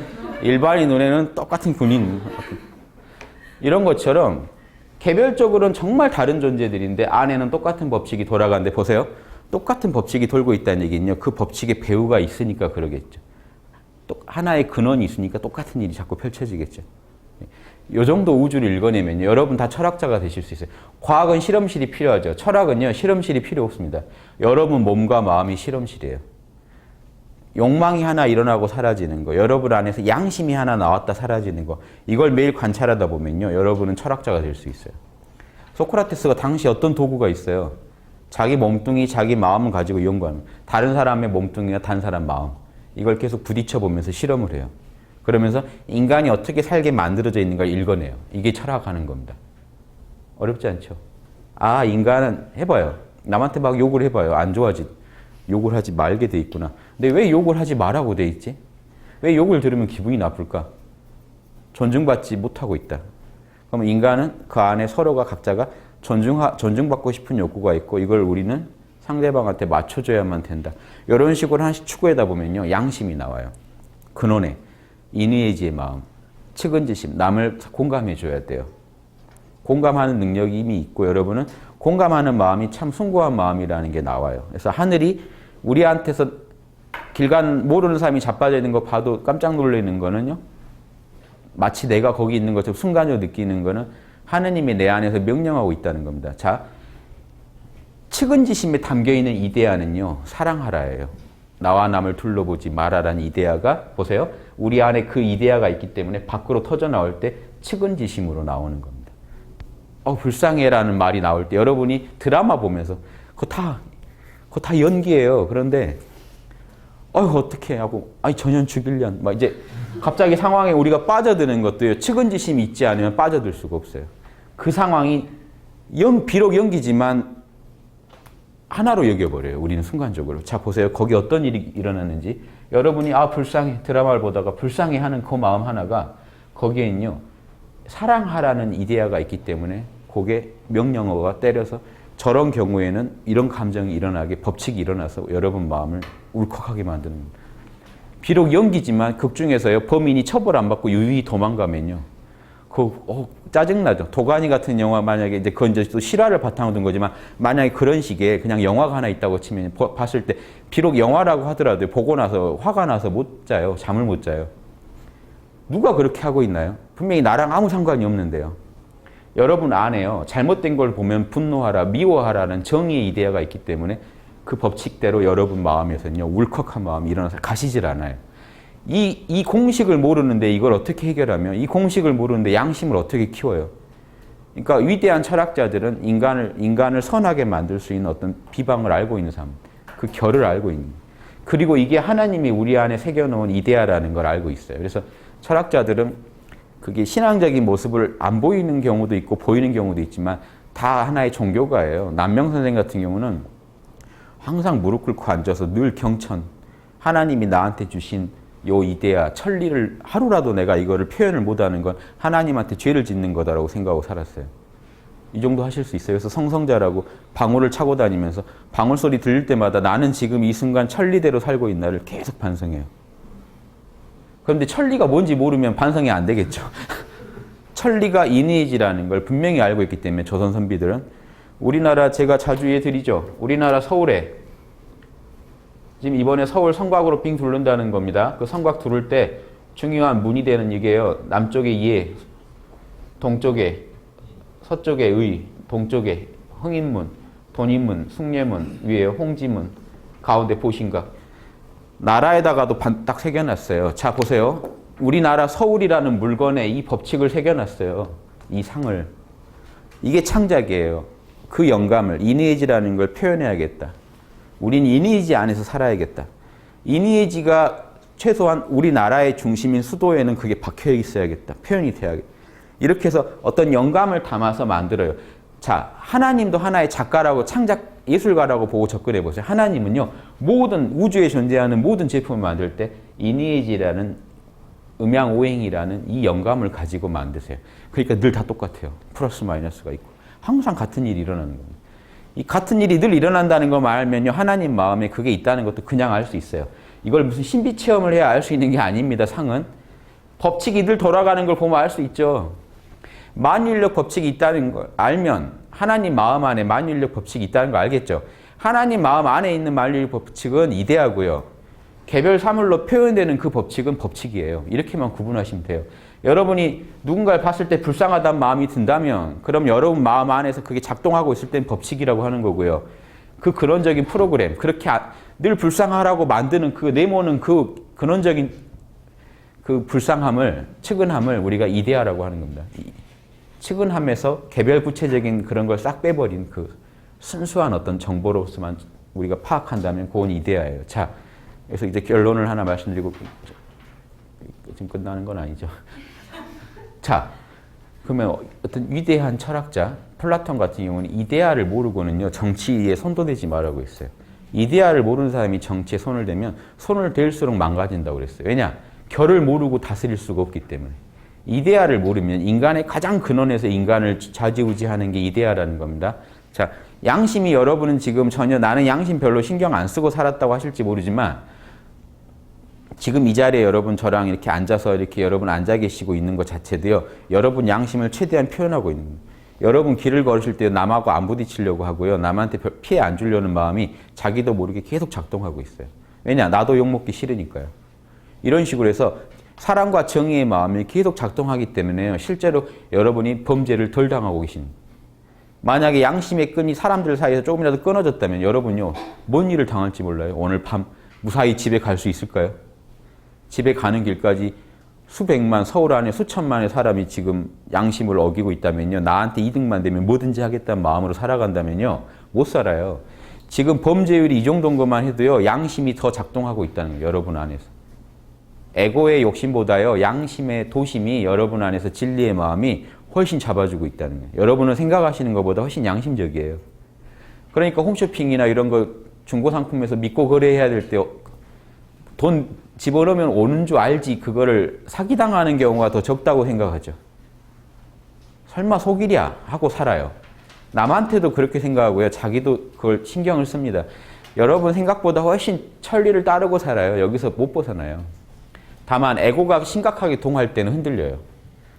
일반인 눈에는 똑같은 군인. 이런 것처럼 개별적으로는 정말 다른 존재들인데 안에는 똑같은 법칙이 돌아가는데 보세요. 똑같은 법칙이 돌고 있다는 얘기는요. 그 법칙에 배우가 있으니까 그러겠죠. 또 하나의 근원이 있으니까 똑같은 일이 자꾸 펼쳐지겠죠. 이 정도 우주를 읽어내면요. 여러분 다 철학자가 되실 수 있어요. 과학은 실험실이 필요하죠. 철학은요. 실험실이 필요 없습니다. 여러분 몸과 마음이 실험실이에요. 욕망이 하나 일어나고 사라지는 거, 여러분 안에서 양심이 하나 나왔다 사라지는 거, 이걸 매일 관찰하다 보면요. 여러분은 철학자가 될 수 있어요. 소크라테스가 당시 어떤 도구가 있어요? 자기 몸뚱이, 자기 마음을 가지고 연구하는, 다른 사람의 몸뚱이와 다른 사람 마음, 이걸 계속 부딪혀 보면서 실험을 해요. 그러면서 인간이 어떻게 살게 만들어져 있는가를 읽어내요. 이게 철학하는 겁니다. 어렵지 않죠? 아, 인간은 해봐요. 남한테 막 욕을 해봐요. 안 좋아지. 욕을 하지 말게 돼 있구나. 근데 왜 욕을 하지 말라고 돼 있지? 왜 욕을 들으면 기분이 나쁠까? 존중받지 못하고 있다. 그럼 인간은 그 안에 서로가 각자가 존중받고 싶은 욕구가 있고 이걸 우리는 상대방한테 맞춰줘야만 된다. 이런 식으로 하나씩 추구하다 보면요. 양심이 나와요. 근원에 인의의지의 마음, 측은지심, 남을 공감해줘야 돼요. 공감하는 능력이 이미 있고 여러분은 공감하는 마음이 참 숭고한 마음이라는 게 나와요. 그래서 하늘이 우리한테서 모르는 사람이 자빠져 있는 거 봐도 깜짝 놀라는 거는요. 마치 내가 거기 있는 것처럼 순간적으로 느끼는 거는 하느님이 내 안에서 명령하고 있다는 겁니다. 자, 측은지심에 담겨있는 이데아는요. 사랑하라예요. 나와 남을 둘러보지 마라라는 이데아가 보세요. 우리 안에 그 이데아가 있기 때문에 밖으로 터져 나올 때 측은지심으로 나오는 겁니다. 불쌍해라는 말이 나올 때 여러분이 드라마 보면서 그거 다 연기예요. 그런데 어떻게 하고 전현 죽일련 막 이제 갑자기 상황에 우리가 빠져드는 것도요. 측은지심이 있지 않으면 빠져들 수가 없어요. 그 상황이 비록 연기지만 하나로 여겨버려요. 우리는 순간적으로. 자 보세요. 거기 어떤 일이 일어났는지. 여러분이 불쌍해 드라마를 보다가 불쌍해하는 그 마음 하나가 거기에는요. 사랑하라는 이데아가 있기 때문에 그게 명령어가 때려서 저런 경우에는 이런 감정이 일어나게 법칙이 일어나서 여러분 마음을 울컥하게 만드는 겁니다. 비록 연기지만 극 중에서요. 범인이 처벌 안 받고 유유히 도망가면요. 짜증나죠. 도가니 같은 영화 만약에 이제 그건 이제 또 실화를 바탕으로 둔 거지만 만약에 그런 식의 그냥 영화가 하나 있다고 치면 봤을 때 비록 영화라고 하더라도 보고 나서 화가 나서 못 자요. 잠을 못 자요. 누가 그렇게 하고 있나요? 분명히 나랑 아무 상관이 없는데요. 여러분 안에요. 잘못된 걸 보면 분노하라, 미워하라는 정의의 이데아가 있기 때문에 그 법칙대로 여러분 마음에서는요. 울컥한 마음이 일어나서 가시질 않아요. 이 공식을 모르는데 이걸 어떻게 해결하며 이 공식을 모르는데 양심을 어떻게 키워요? 그러니까 위대한 철학자들은 인간을 선하게 만들 수 있는 어떤 비방을 알고 있는 사람, 그 결을 알고 있는 그리고 이게 하나님이 우리 안에 새겨놓은 이데아라는 걸 알고 있어요. 그래서 철학자들은 그게 신앙적인 모습을 안 보이는 경우도 있고 보이는 경우도 있지만 다 하나의 종교가예요. 남명 선생 같은 경우는 항상 무릎 꿇고 앉아서 늘 경천, 하나님이 나한테 주신 요 이데아, 천리를 하루라도 내가 이거를 표현을 못하는 건 하나님한테 죄를 짓는 거다라고 생각하고 살았어요. 이 정도 하실 수 있어요. 그래서 성성자라고 방울을 차고 다니면서 방울 소리 들릴 때마다 나는 지금 이 순간 천리대로 살고 있나를 계속 반성해요. 그런데 천리가 뭔지 모르면 반성이 안 되겠죠. 천리가 이니지라는 걸 분명히 알고 있기 때문에 조선 선비들은 우리나라 제가 자주 얘기드리죠. 우리나라 서울에 지금 이번에 서울 성곽으로 빙 둘른다는 겁니다. 그 성곽 두를 때 중요한 문이 되는 이게요. 남쪽에 예, 동쪽에 서쪽에 의, 동쪽에 흥인문, 돈인문, 숭례문, 위에 홍지문, 가운데 보신각. 나라에다가도 딱 새겨놨어요. 자 보세요. 우리나라 서울이라는 물건에 이 법칙을 새겨놨어요. 이 상을. 이게 창작이에요. 그 영감을 이니에지라는 걸 표현해야겠다. 우린 이니에지 안에서 살아야겠다. 이니에지가 최소한 우리나라의 중심인 수도에는 그게 박혀 있어야겠다. 표현이 돼야겠다. 이렇게 해서 어떤 영감을 담아서 만들어요. 자, 하나님도 하나의 작가라고 창작 예술가라고 보고 접근해 보세요. 하나님은요. 모든 우주에 존재하는 모든 제품을 만들 때 이니에지라는 음양오행이라는 이 영감을 가지고 만드세요. 그러니까 늘 다 똑같아요. 플러스 마이너스가 있고. 항상 같은 일이 일어나는 겁니다. 이 같은 일이 늘 일어난다는 것만 알면요. 하나님 마음에 그게 있다는 것도 그냥 알 수 있어요. 이걸 무슨 신비 체험을 해야 알 수 있는 게 아닙니다. 상은. 법칙이 늘 돌아가는 걸 보면 알 수 있죠. 만유인력 법칙이 있다는 걸 알면 하나님 마음 안에 만유인력 법칙이 있다는 걸 알겠죠. 하나님 마음 안에 있는 만유인력 법칙은 이데아고요. 개별 사물로 표현되는 그 법칙은 법칙이에요. 이렇게만 구분하시면 돼요. 여러분이 누군가를 봤을 때 불쌍하다는 마음이 든다면 그럼 여러분 마음 안에서 그게 작동하고 있을 땐 법칙이라고 하는 거고요. 그 근원적인 프로그램, 그렇게 늘 불쌍하라고 만드는 그 내모는 그 근원적인 그 불쌍함을, 측은함을 우리가 이데아라고 하는 겁니다. 측은함에서 개별 구체적인 그런 걸 싹 빼버린 그 순수한 어떤 정보로서만 우리가 파악한다면 그건 이데아예요. 자, 그래서 이제 결론을 하나 말씀드리고 지금 끝나는 건 아니죠. 자, 그러면 어떤 위대한 철학자 플라톤 같은 경우는 이데아를 모르고는요 정치에 손도 대지 말라고 했어요. 이데아를 모르는 사람이 정치에 손을 대면 손을 댈수록 망가진다고 그랬어요. 왜냐? 결을 모르고 다스릴 수가 없기 때문에. 이데아를 모르면 인간의 가장 근원에서 인간을 좌지우지하는 게 이데아라는 겁니다. 자, 양심이 여러분은 지금 전혀 나는 양심 별로 신경 안 쓰고 살았다고 하실지 모르지만 지금 이 자리에 여러분 저랑 이렇게 앉아서 이렇게 여러분 앉아 계시고 있는 것 자체도요. 여러분 양심을 최대한 표현하고 있는 거예요. 여러분 길을 걸으실 때 남하고 안 부딪히려고 하고요. 남한테 피해 안 주려는 마음이 자기도 모르게 계속 작동하고 있어요. 왜냐? 나도 욕먹기 싫으니까요. 이런 식으로 해서 사랑과 정의의 마음이 계속 작동하기 때문에 실제로 여러분이 범죄를 덜 당하고 계십니다. 만약에 양심의 끈이 사람들 사이에서 조금이라도 끊어졌다면 여러분요. 뭔 일을 당할지 몰라요. 오늘 밤 무사히 집에 갈 수 있을까요? 집에 가는 길까지 수백만, 서울 안에 수천만의 사람이 지금 양심을 어기고 있다면요. 나한테 이득만 되면 뭐든지 하겠다는 마음으로 살아간다면요. 못 살아요. 지금 범죄율이 이 정도인 것만 해도요. 양심이 더 작동하고 있다는 거예요. 여러분 안에서. 에고의 욕심보다요. 양심의 도심이 여러분 안에서 진리의 마음이 훨씬 잡아주고 있다는 거예요. 여러분은 생각하시는 것보다 훨씬 양심적이에요. 그러니까 홈쇼핑이나 이런 거 중고상품에서 믿고 거래해야 될 때 돈 집어넣으면 오는 줄 알지 그거를 사기당하는 경우가 더 적다고 생각하죠. 설마 속일이야 하고 살아요. 남한테도 그렇게 생각하고요. 자기도 그걸 신경을 씁니다. 여러분 생각보다 훨씬 천리를 따르고 살아요. 여기서 못 벗어나요. 다만 에고가 심각하게 동할 때는 흔들려요.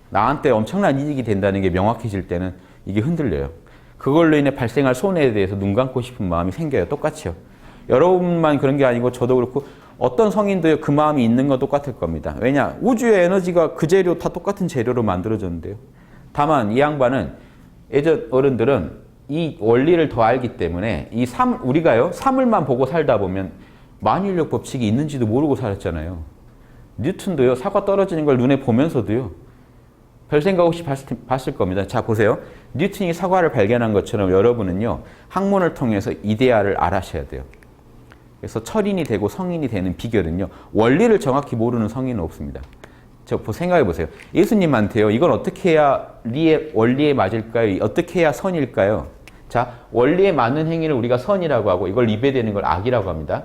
나한테 엄청난 이익이 된다는 게 명확해질 때는 이게 흔들려요. 그걸로 인해 발생할 손해에 대해서 눈 감고 싶은 마음이 생겨요. 똑같이요. 여러분만 그런 게 아니고 저도 그렇고 어떤 성인도요. 그 마음이 있는 건 똑같을 겁니다. 왜냐? 우주의 에너지가 그 재료 다 똑같은 재료로 만들어졌는데요. 다만 이 양반은 예전 어른들은 이 원리를 더 알기 때문에 우리가요. 사물만 보고 살다 보면 만유인력 법칙이 있는지도 모르고 살았잖아요. 뉴턴도요. 사과 떨어지는 걸 눈에 보면서도요. 별 생각 없이 봤을 겁니다. 자, 보세요. 뉴턴이 사과를 발견한 것처럼 여러분은요. 학문을 통해서 이데아를 알아셔야 돼요. 그래서 철인이 되고 성인이 되는 비결은요. 원리를 정확히 모르는 성인은 없습니다. 생각해 보세요. 예수님한테요. 이건 어떻게 해야 원리에 맞을까요? 어떻게 해야 선일까요? 자, 원리에 맞는 행위를 우리가 선이라고 하고 이걸 위배되는 걸 악이라고 합니다.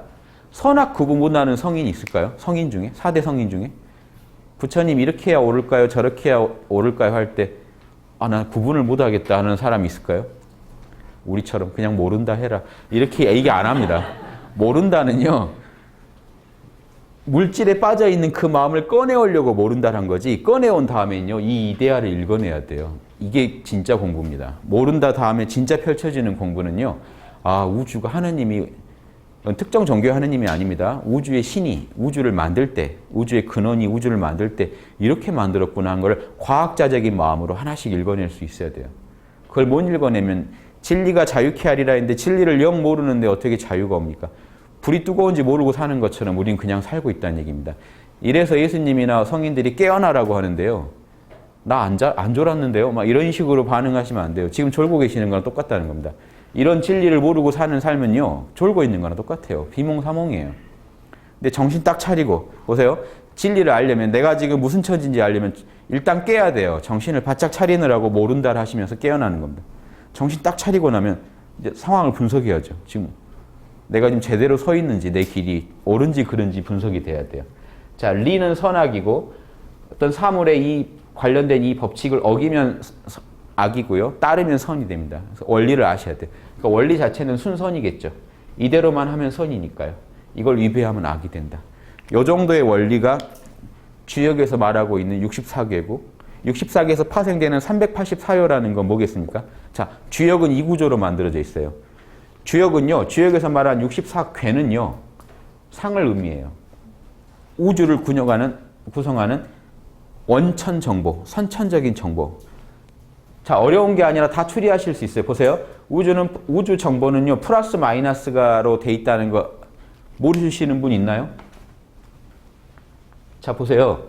선악 구분 못하는 성인이 있을까요? 성인 중에? 4대 성인 중에? 부처님 이렇게 해야 옳을까요? 저렇게 해야 옳을까요? 할 때 난 구분을 못하겠다 하는 사람이 있을까요? 우리처럼 그냥 모른다 해라. 이렇게 얘기 안 합니다. 모른다는요. 물질에 빠져있는 그 마음을 꺼내오려고 모른다는 거지 꺼내온 다음에는요. 이 이데아를 읽어내야 돼요. 이게 진짜 공부입니다. 모른다 다음에 진짜 펼쳐지는 공부는요. 우주가 하느님이 특정 종교의 하느님이 아닙니다. 우주의 신이 우주를 만들 때 우주의 근원이 우주를 만들 때 이렇게 만들었구나 하는 걸 과학자적인 마음으로 하나씩 읽어낼 수 있어야 돼요. 그걸 못 읽어내면 진리가 자유케 하리라 했는데 진리를 영 모르는데 어떻게 자유가 옵니까? 불이 뜨거운지 모르고 사는 것처럼 우린 그냥 살고 있다는 얘기입니다. 이래서 예수님이나 성인들이 깨어나라고 하는데요. 나 안 졸았는데요? 막 이런 식으로 반응하시면 안 돼요. 지금 졸고 계시는 거랑 똑같다는 겁니다. 이런 진리를 모르고 사는 삶은요. 졸고 있는 거랑 똑같아요. 비몽사몽이에요. 근데 정신 딱 차리고 보세요. 진리를 알려면 내가 지금 무슨 처지인지 알려면 일단 깨야 돼요. 정신을 바짝 차리느라고 모른다를 하시면서 깨어나는 겁니다. 정신 딱 차리고 나면 이제 상황을 분석해야죠. 지금 내가 지금 제대로 서 있는지 내 길이 옳은지 그른지 분석이 돼야 돼요. 자, 리는 선악이고 어떤 사물에 관련된 이 법칙을 어기면 악이고요. 따르면 선이 됩니다. 그래서 원리를 아셔야 돼요. 그러니까 원리 자체는 순선이겠죠. 이대로만 하면 선이니까요. 이걸 위배하면 악이 된다. 이 정도의 원리가 주역에서 말하고 있는 64개고 64개에서 파생되는 384요라는 건 뭐겠습니까? 자, 주역은 이 구조로 만들어져 있어요. 주역은요. 주역에서 말한 64괴는요. 상을 의미해요. 우주를 구성하는 원천 정보, 선천적인 정보. 자, 어려운 게 아니라 다 추리하실 수 있어요. 보세요. 우주 정보는요. 플러스 마이너스가로 돼 있다는 거 모르시는 분 있나요? 자, 보세요.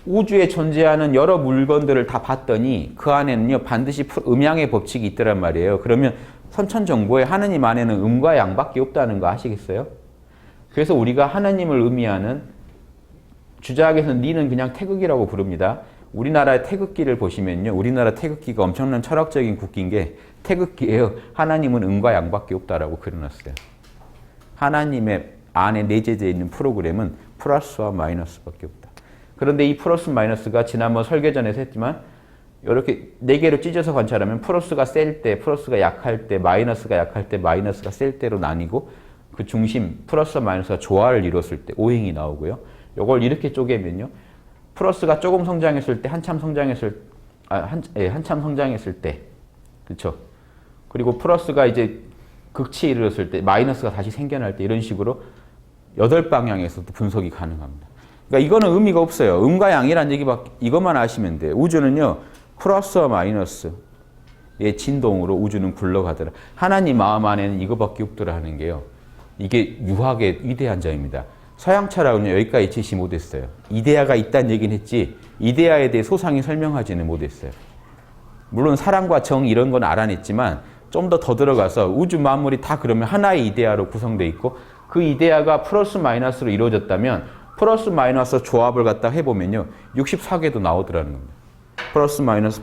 우주에 존재하는 여러 물건들을 다 봤더니 그 안에는요. 반드시 음양의 법칙이 있더란 말이에요. 그러면 선천 정보에 하느님 안에는 음과 양밖에 없다는 거 아시겠어요? 그래서 우리가 하느님을 의미하는 주자학에서는 니는 그냥 태극이라고 부릅니다. 우리나라의 태극기를 보시면요. 우리나라 태극기가 엄청난 철학적인 국기인 게 태극기예요. 하나님은 음과 양밖에 없다라고 그려놨어요. 하나님의 안에 내재되어 있는 프로그램은 플러스와 마이너스밖에 없다. 그런데 이 플러스 마이너스가 지난번 설계전에서 했지만 이렇게 4개로 찢어서 관찰하면 플러스가 셀 때, 플러스가 약할 때, 마이너스가 약할 때, 마이너스가 셀 때로 나뉘고 그 중심, 플러스와 마이너스가 조화를 이뤘을 때 오행이 나오고요. 이걸 이렇게 쪼개면요. 플러스가 조금 성장했을 때, 한참 성장했을 때, 그렇죠? 그리고 플러스가 이제 극치에 이르렀을 때, 마이너스가 다시 생겨날 때 이런 식으로 8방향에서도 분석이 가능합니다. 그러니까 이거는 의미가 없어요. 음과 양이란 얘기밖에 이것만 아시면 돼요. 우주는요. 플러스와 마이너스의 진동으로 우주는 굴러가더라. 하나님 마음 안에는 이거밖에 없더라 하는 게요. 이게 유학의 위대한 점입니다. 서양 철학은 여기까지 제시 못했어요. 이데아가 있다는 얘기는 했지 이데아에 대해 소상히 설명하지는 못했어요. 물론 사랑과 정 이런 건 알아냈지만 좀 더 들어가서 우주 만물이 다 그러면 하나의 이데아로 구성되어 있고 그 이데아가 플러스 마이너스로 이루어졌다면 플러스 마이너스 조합을 갖다 해보면요 64개도 나오더라는 겁니다. 플러스 마이너스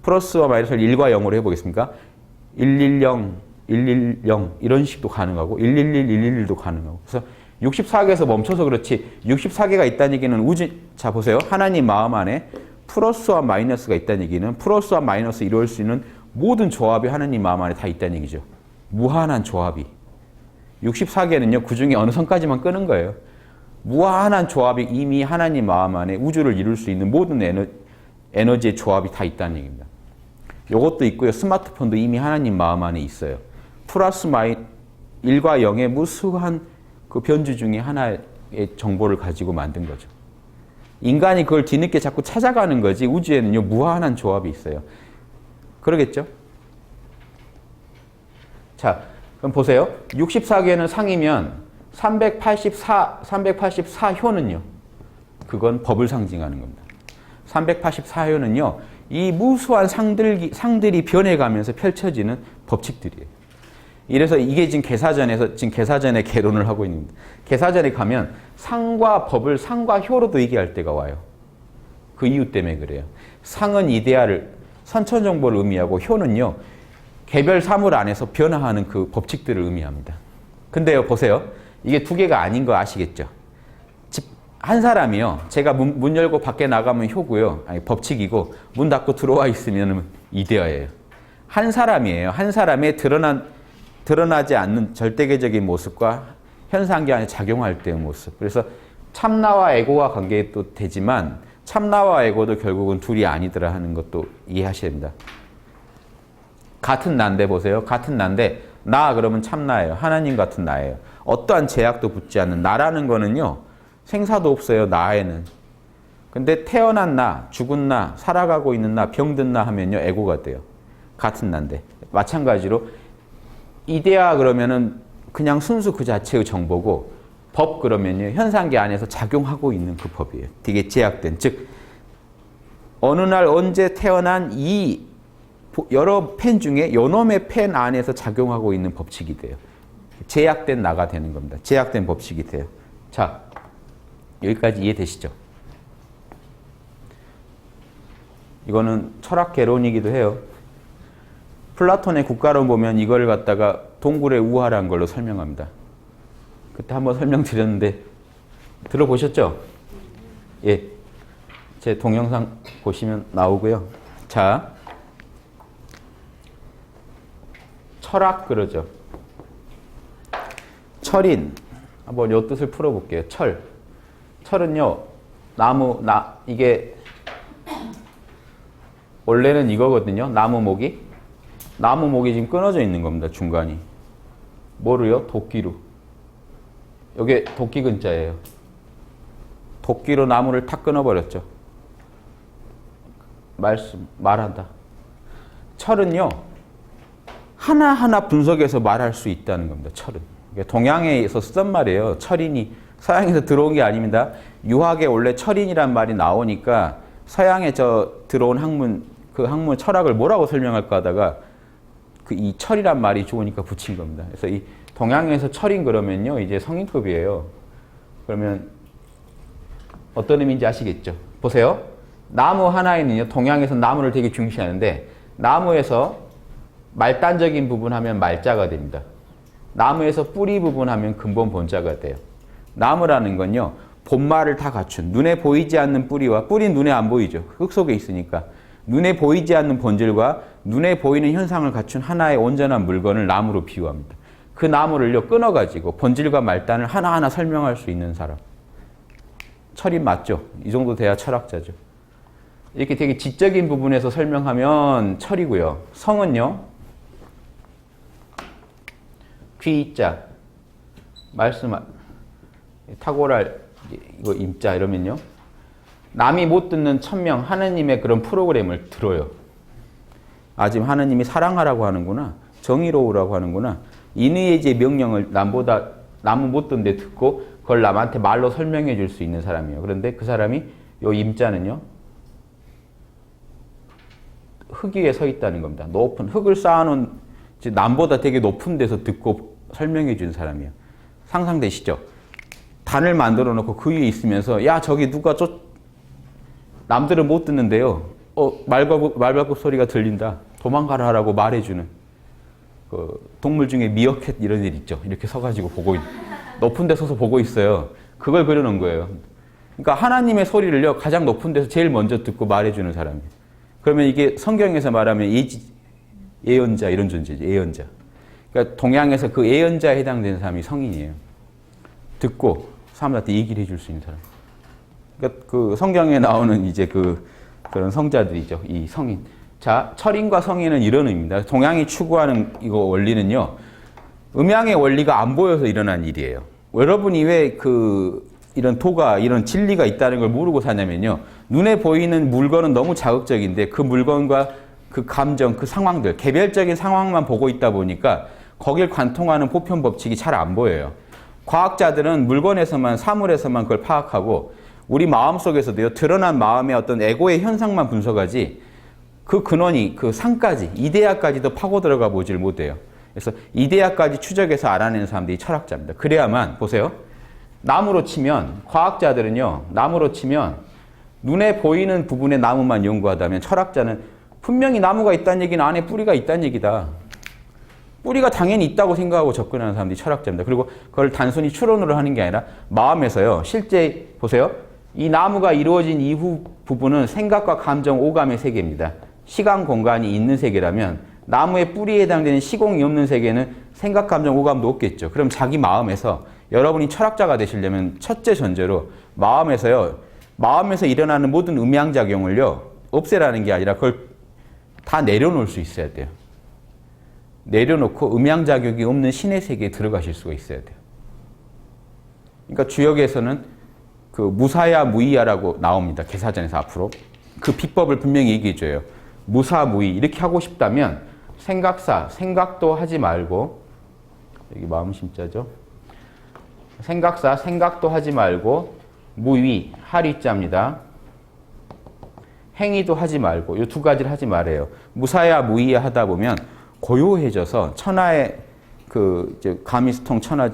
플러스와 마이너스를 1과 0으로 해보겠습니까? 110 이런 식도 가능하고 111, 111도 가능하고 그래서 64개에서 멈춰서 그렇지 64개가 있다는 얘기는 우주 자 보세요. 하나님 마음 안에 플러스와 마이너스가 있다는 얘기는 플러스와 마이너스 이루어질 수 있는 모든 조합이 하나님 마음 안에 다 있다는 얘기죠. 무한한 조합이. 64개는요. 그중에 어느 선까지만 끄는 거예요. 무한한 조합이 이미 하나님 마음 안에 우주를 이룰 수 있는 모든 에너지의 조합이 다 있다는 얘기입니다. 이것도 있고요. 스마트폰도 이미 하나님 마음 안에 있어요. 플러스 마이 1과 0의 무수한 그 변주 중에 하나의 정보를 가지고 만든 거죠. 인간이 그걸 뒤늦게 자꾸 찾아가는 거지 우주에는요 무한한 조합이 있어요. 그러겠죠? 자, 그럼 보세요. 64개는 상이면 384효는요. 그건 법을 상징하는 겁니다. 384효는요. 이 무수한 상들이 변해가면서 펼쳐지는 법칙들이에요. 이래서 이게 지금 계사전의 개론을 하고 있는 겁니다. 계사전에 가면 상과 법을 상과 효로도 얘기할 때가 와요. 그 이유 때문에 그래요. 상은 이데아를 선천정보를 의미하고 효는요. 개별 사물 안에서 변화하는 그 법칙들을 의미합니다. 근데요 보세요. 이게 두 개가 아닌 거 아시겠죠? 한 사람이요. 제가 문 열고 밖에 나가면 효고요. 아니 법칙이고 문 닫고 들어와 있으면 이데아예요. 한 사람이에요. 한 사람의 드러나지 않는 절대계적인 모습과 현상계 안에 작용할 때의 모습. 그래서 참나와 에고와 관계도 되지만 참나와 에고도 결국은 둘이 아니더라 하는 것도 이해하셔야 됩니다. 같은 나인데 보세요. 같은 나인데 나 그러면 참나예요. 하나님 같은 나예요. 어떠한 제약도 붙지 않는 나라는 거는요. 생사도 없어요. 나에는. 근데 태어난 나, 죽은 나, 살아가고 있는 나, 병든 나 하면요. 에고가 돼요. 같은 나인데. 마찬가지로 이데아 그러면은 그냥 순수 그 자체의 정보고 법 그러면요. 현상계 안에서 작용하고 있는 그 법이에요. 되게 제약된. 즉 어느 날 언제 태어난 이 여러 펜 중에 요놈의 펜 안에서 작용하고 있는 법칙이 돼요. 제약된 나가 되는 겁니다. 제약된 법칙이 돼요. 자, 여기까지 이해되시죠? 이거는 철학 개론이기도 해요. 플라톤의 국가론 보면 이걸 갖다가 동굴의 우화라는 걸로 설명합니다. 그때 한번 설명드렸는데 들어보셨죠? 예, 제 동영상 보시면 나오고요. 자, 철학 그러죠. 철인 한번 요 뜻을 풀어볼게요. 철은요 이게 원래는 이거거든요. 나무목이 지금 끊어져 있는 겁니다. 중간이 뭐로요? 도끼로. 이게 도끼 근자예요. 도끼로 나무를 탁 끊어버렸죠. 말한다. 철은요 하나하나 분석해서 말할 수 있다는 겁니다. 철은. 동양에서 쓰던 말이에요. 철인이 서양에서 들어온 게 아닙니다. 유학에 원래 철인이란 말이 나오니까 서양에 들어온 학문, 그 학문 철학을 뭐라고 설명할까 하다가 이 철이란 말이 좋으니까 붙인 겁니다. 그래서 이 동양에서 철인 그러면요, 이제 성인급이에요. 그러면 어떤 의미인지 아시겠죠? 보세요. 나무 하나에는요, 동양에서 나무를 되게 중시하는데 나무에서 말단적인 부분 하면 말자가 됩니다. 나무에서 뿌리 부분 하면 근본 본자가 돼요. 나무라는 건요, 본말을 다 갖춘 눈에 보이지 않는 뿌리와 뿌리는 눈에 안 보이죠. 흙 속에 있으니까. 눈에 보이지 않는 본질과 눈에 보이는 현상을 갖춘 하나의 온전한 물건을 나무로 비유합니다. 그 나무를요, 끊어가지고 본질과 말단을 하나하나 설명할 수 있는 사람. 철인 맞죠? 이 정도 돼야 철학자죠. 이렇게 되게 지적인 부분에서 설명하면 철이고요. 성은요, 귀자, 탁월할 이거 임자 이러면요. 남이 못 듣는 천명 하느님의 그런 프로그램을 들어요. 아, 지금 하느님이 사랑하라고 하는구나. 정의로우라고 하는구나. 인의예지의 명령을 남은 못 듣는데 듣고 그걸 남한테 말로 설명해 줄 수 있는 사람이에요. 그런데 그 사람이 요 임자는요. 흙 위에 서 있다는 겁니다. 높은 흙을 쌓아놓은 남보다 되게 높은 데서 듣고 설명해 준 사람이에요. 상상되시죠? 단을 만들어 놓고 그 위에 있으면서 야 저기 누가 남들은 못 듣는데요. 말발굽 소리가 들린다. 도망가라 하라고 말해주는 그 동물 중에 미어캣 이런 일 있죠. 이렇게 서가지고 높은 데 서서 보고 있어요. 그걸 그려놓은 거예요. 그러니까 하나님의 소리를요 가장 높은 데서 제일 먼저 듣고 말해주는 사람이에요. 그러면 이게 성경에서 말하면 예언자 이런 존재죠. 예언자. 그러니까 동양에서 그 예언자에 해당되는 사람이 성인이에요. 듣고 사람들한테 얘기를 해줄 수 있는 사람. 그러니까 그 성경에 나오는 이제 그런 성자들이죠. 이 성인. 자, 철인과 성인은 이런 의미입니다. 동양이 추구하는 이거 원리는요. 음양의 원리가 안 보여서 일어난 일이에요. 여러분이 왜 이런 도가, 이런 진리가 있다는 걸 모르고 사냐면요. 눈에 보이는 물건은 너무 자극적인데 그 물건과 그 감정, 그 상황들, 개별적인 상황만 보고 있다 보니까 거길 관통하는 보편 법칙이 잘 안 보여요. 과학자들은 물건에서만, 사물에서만 그걸 파악하고 우리 마음속에서도요, 드러난 마음의 어떤 에고의 현상만 분석하지 그 근원이, 그 상까지, 이데아까지도 파고 들어가 보질 못해요. 그래서 이데아까지 추적해서 알아내는 사람들이 철학자입니다. 그래야만, 보세요. 나무로 치면, 과학자들은요, 나무로 치면 눈에 보이는 부분의 나무만 연구하다면 철학자는 분명히 나무가 있다는 얘기는 안에 뿌리가 있다는 얘기다. 뿌리가 당연히 있다고 생각하고 접근하는 사람들이 철학자입니다. 그리고 그걸 단순히 추론으로 하는 게 아니라 마음에서요. 실제 보세요. 이 나무가 이루어진 이후 부분은 생각과 감정, 오감의 세계입니다. 시간, 공간이 있는 세계라면 나무의 뿌리에 해당되는 시공이 없는 세계는 생각, 감정, 오감도 없겠죠. 그럼 자기 마음에서 여러분이 철학자가 되시려면 첫째 전제로 마음에서 일어나는 모든 음양작용을요. 없애라는 게 아니라 그걸 다 내려놓을 수 있어야 돼요. 내려놓고 음양작용이 없는 신의 세계에 들어가실 수가 있어야 돼요. 그러니까 주역에서는 그 무사야 무이야라고 나옵니다. 개사전에서 앞으로. 그 비법을 분명히 얘기해줘요. 무사무이 이렇게 하고 싶다면 생각도 하지 말고 여기 마음심자죠. 생각도 하지 말고 무위, 하리자입니다. 행위도 하지 말고 이 두 가지를 하지 말아요. 무사야 무이야 하다 보면 고요해져서 천하의 가미스통 천하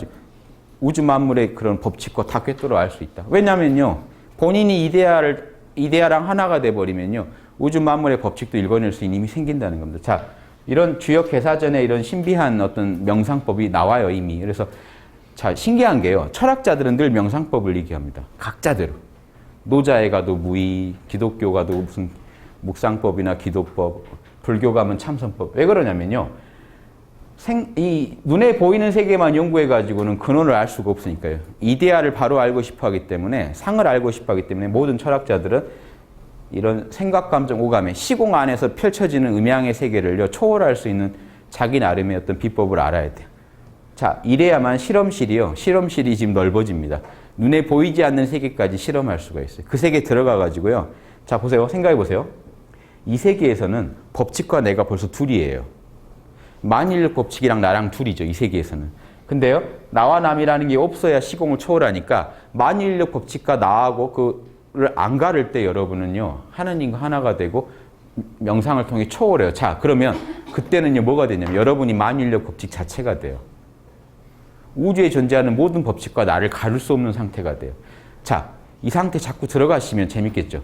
우주 만물의 그런 법칙과 다 꿰뚫어 알 수 있다. 왜냐면요. 본인이 이데아랑 하나가 돼버리면요. 우주 만물의 법칙도 읽어낼 수 있는 힘이 생긴다는 겁니다. 자, 이런 주역 개사전에 이런 신비한 어떤 명상법이 나와요, 이미. 그래서 자, 신기한 게요. 철학자들은 늘 명상법을 얘기합니다. 각자대로. 노자에 가도 무의, 기독교 가도 무슨 묵상법이나 기도법, 불교 가면 참선법. 왜 그러냐면요. 이 눈에 보이는 세계만 연구해가지고는 근원을 알 수가 없으니까요. 이데아를 바로 알고 싶어 하기 때문에, 상을 알고 싶어 하기 때문에 모든 철학자들은 이런 생각, 감정, 오감의 시공 안에서 펼쳐지는 음양의 세계를요, 초월할 수 있는 자기 나름의 어떤 비법을 알아야 돼요. 자, 이래야만 실험실이 지금 넓어집니다. 눈에 보이지 않는 세계까지 실험할 수가 있어요. 그 세계에 들어가가지고요. 자, 보세요. 생각해 보세요. 이 세계에서는 법칙과 내가 벌써 둘이에요. 만인력 법칙이랑 나랑 둘이죠. 이 세계에서는. 근데요. 나와 남이라는 게 없어야 시공을 초월하니까 만인력 법칙과 나하고 그를 안 가를 때 여러분은요. 하나님과 하나가 되고 명상을 통해 초월해요. 자, 그러면 그때는요. 뭐가 되냐면 여러분이 만인력 법칙 자체가 돼요. 우주에 존재하는 모든 법칙과 나를 가를 수 없는 상태가 돼요. 자, 이 상태 자꾸 들어가시면 재밌겠죠.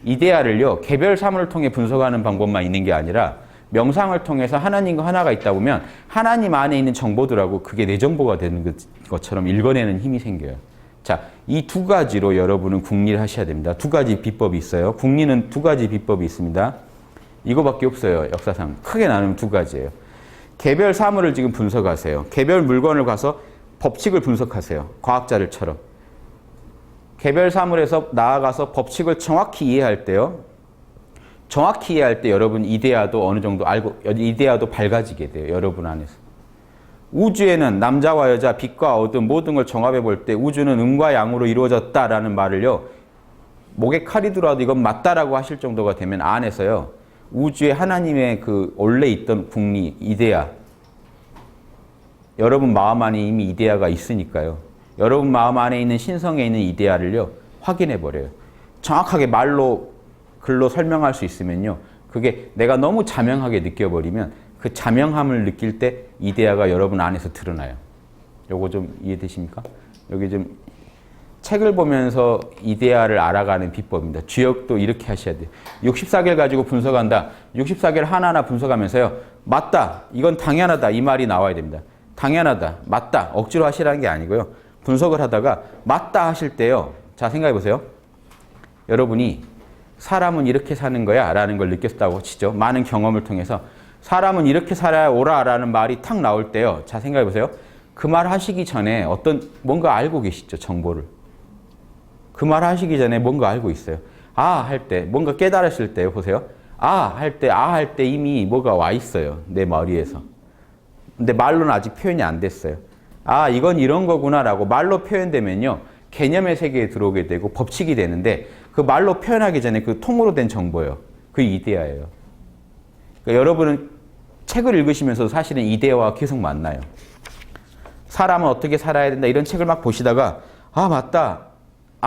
이데아를요, 개별 사물을 통해 분석하는 방법만 있는 게 아니라 명상을 통해서 하나님과 하나가 있다 보면 하나님 안에 있는 정보들하고 그게 내 정보가 되는 것처럼 읽어내는 힘이 생겨요. 자, 이 두 가지로 여러분은 국리를 하셔야 됩니다. 두 가지 비법이 있어요. 국리는 두 가지 비법이 있습니다. 이거밖에 없어요. 역사상. 크게 나누면 두 가지예요. 개별 사물을 지금 분석하세요. 개별 물건을 가서 법칙을 분석하세요. 과학자들처럼. 개별 사물에서 나아가서 법칙을 정확히 이해할 때요. 정확히 이해할 때 여러분 이데아도 어느 정도 알고, 이데아도 밝아지게 돼요. 여러분 안에서. 우주에는 남자와 여자, 빛과 어둠 모든 걸 정합해 볼 때 우주는 음과 양으로 이루어졌다라는 말을요. 목에 칼이 들어와도 이건 맞다라고 하실 정도가 되면 안에서요. 우주에 하나님의 그 원래 있던 국리, 이데아, 여러분 마음 안에 이미 이데아가 있으니까요. 여러분 마음 안에 있는 신성에 있는 이데아를요, 확인해 버려요. 정확하게 말로, 글로 설명할 수 있으면요, 그게 내가 너무 자명하게 느껴버리면 그 자명함을 느낄 때 이데아가 여러분 안에서 드러나요. 요거 좀 이해되십니까? 여기 좀 책을 보면서 이데아를 알아가는 비법입니다. 주역도 이렇게 하셔야 돼요. 64개를 가지고 분석한다. 64개를 하나하나 분석하면서요. 맞다. 이건 당연하다. 이 말이 나와야 됩니다. 당연하다. 맞다. 억지로 하시라는 게 아니고요. 분석을 하다가 맞다 하실 때요. 자, 생각해 보세요. 여러분이 사람은 이렇게 사는 거야 라는 걸 느꼈다고 치죠. 많은 경험을 통해서 사람은 이렇게 살아야 옳아 라는 말이 탁 나올 때요. 자, 생각해 보세요. 그 말 하시기 전에 뭔가 알고 계시죠. 정보를. 그 말 하시기 전에 뭔가 알고 있어요. 아, 할 때, 뭔가 깨달으실 때, 보세요. 아, 할 때 이미 뭐가 와 있어요. 내 머리에서. 근데 말로는 아직 표현이 안 됐어요. 아, 이건 이런 거구나라고 말로 표현되면요. 개념의 세계에 들어오게 되고 법칙이 되는데 그 말로 표현하기 전에 그 통으로 된 정보예요. 그 이데아예요. 그러니까 여러분은 책을 읽으시면서 사실은 이데아와 계속 만나요. 사람은 어떻게 살아야 된다 이런 책을 막 보시다가 아,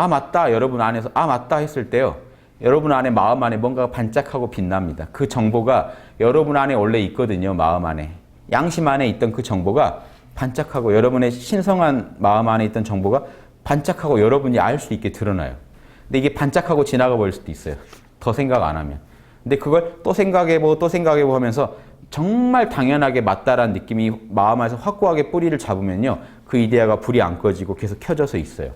맞다. 여러분 안에서 아, 맞다 했을 때요. 여러분 안에 마음 안에 뭔가가 반짝하고 빛납니다. 그 정보가 여러분 안에 원래 있거든요. 마음 안에. 양심 안에 있던 그 정보가 반짝하고 여러분의 신성한 마음 안에 있던 정보가 반짝하고 여러분이 알 수 있게 드러나요. 근데 이게 반짝하고 지나가 버릴 수도 있어요. 더 생각 안 하면. 근데 그걸 또 생각해보고 하면서 정말 당연하게 맞다라는 느낌이 마음 안에서 확고하게 뿌리를 잡으면요. 그 이데아가 불이 안 꺼지고 계속 켜져서 있어요.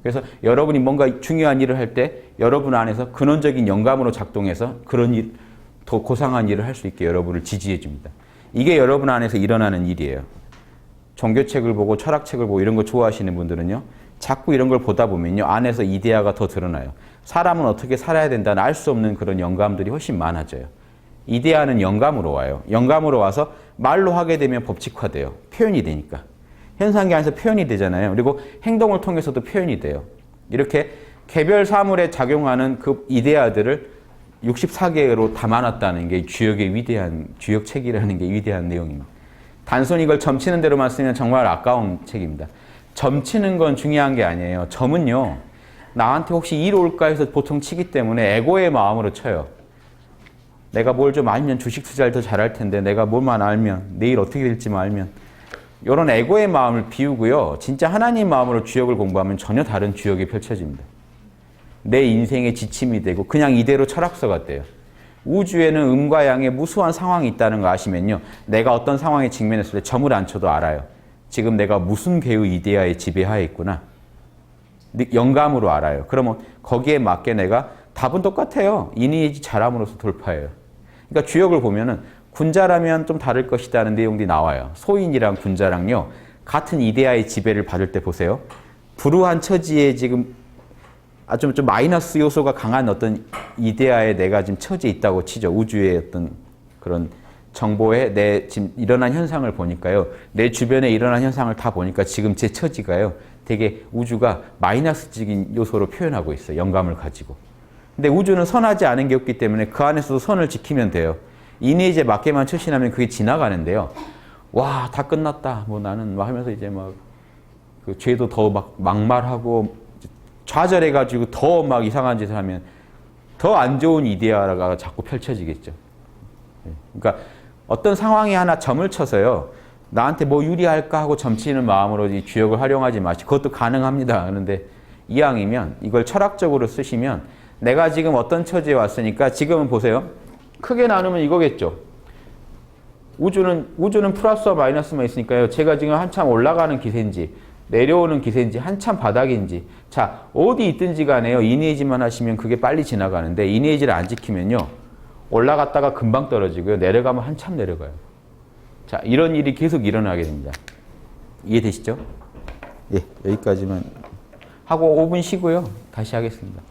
그래서 여러분이 뭔가 중요한 일을 할 때 여러분 안에서 근원적인 영감으로 작동해서 그런 일, 더 고상한 일을 할 수 있게 여러분을 지지해 줍니다. 이게 여러분 안에서 일어나는 일이에요. 종교책을 보고 철학책을 보고 이런 거 좋아하시는 분들은요. 자꾸 이런 걸 보다 보면요. 안에서 이데아가 더 드러나요. 사람은 어떻게 살아야 된다는 알 수 없는 그런 영감들이 훨씬 많아져요. 이데아는 영감으로 와요. 영감으로 와서 말로 하게 되면 법칙화돼요. 표현이 되니까. 현상계 안에서 표현이 되잖아요. 그리고 행동을 통해서도 표현이 돼요. 이렇게 개별 사물에 작용하는 그 이데아들을 64개로 담아놨다는 게 주역의 위대한, 주역책이라는 게 위대한 내용입니다. 단순히 이걸 점치는 대로만 쓰면 정말 아까운 책입니다. 점치는 건 중요한 게 아니에요. 점은요, 나한테 혹시 일 올까 해서 보통 치기 때문에 에고의 마음으로 쳐요. 내가 뭘 좀 알면 주식 투자를 더 잘할 텐데, 내가 뭘만 알면, 내일 어떻게 될지만 알면. 이런 에고의 마음을 비우고요. 진짜 하나님 마음으로 주역을 공부하면 전혀 다른 주역이 펼쳐집니다. 내 인생의 지침이 되고 그냥 이대로 철학서가 돼요. 우주에는 음과 양의 무수한 상황이 있다는 거 아시면요. 내가 어떤 상황에 직면했을 때 점을 안 쳐도 알아요. 지금 내가 무슨 개의 이데아에 지배하에 있구나. 영감으로 알아요. 그러면 거기에 맞게 내가 답은 똑같아요. 인의지 잘함으로써 돌파해요. 그러니까 주역을 보면은 군자라면 좀 다를 것이라는 내용들이 나와요. 소인이랑 군자랑요. 같은 이데아의 지배를 받을 때 보세요. 불우한 처지에 지금 좀 마이너스 요소가 강한 어떤 이데아에 내가 지금 처지에 있다고 치죠. 우주의 어떤 그런 정보에 내 지금 일어난 현상을 보니까요. 내 주변에 일어난 현상을 다 보니까 지금 제 처지가요. 되게 우주가 마이너스적인 요소로 표현하고 있어요. 영감을 가지고. 근데 우주는 선하지 않은 게 없기 때문에 그 안에서도 선을 지키면 돼요. 인의에 맞게만 처신하면 그게 지나가는데요. 와, 다 끝났다. 뭐 나는 막 하면서 이제 막 그 죄도 더 막 막말하고 좌절해가지고 더 막 이상한 짓을 하면 더 안 좋은 이데아가 자꾸 펼쳐지겠죠. 그러니까 어떤 상황에 하나 점을 쳐서요. 나한테 뭐 유리할까 하고 점치는 마음으로 이 주역을 활용하지 마시고 그것도 가능합니다. 그런데 이왕이면 이걸 철학적으로 쓰시면 내가 지금 어떤 처지에 왔으니까 지금은 보세요. 크게 나누면 이거겠죠. 우주는 플러스와 마이너스만 있으니까요. 제가 지금 한참 올라가는 기세인지 내려오는 기세인지 한참 바닥인지 자 어디 있든지 간에요. 이니에이지만 하시면 그게 빨리 지나가는데 이니에이지를 안 지키면요. 올라갔다가 금방 떨어지고요. 내려가면 한참 내려가요. 자 이런 일이 계속 일어나게 됩니다. 이해되시죠? 예, 여기까지만 하고 5분 쉬고요. 다시 하겠습니다.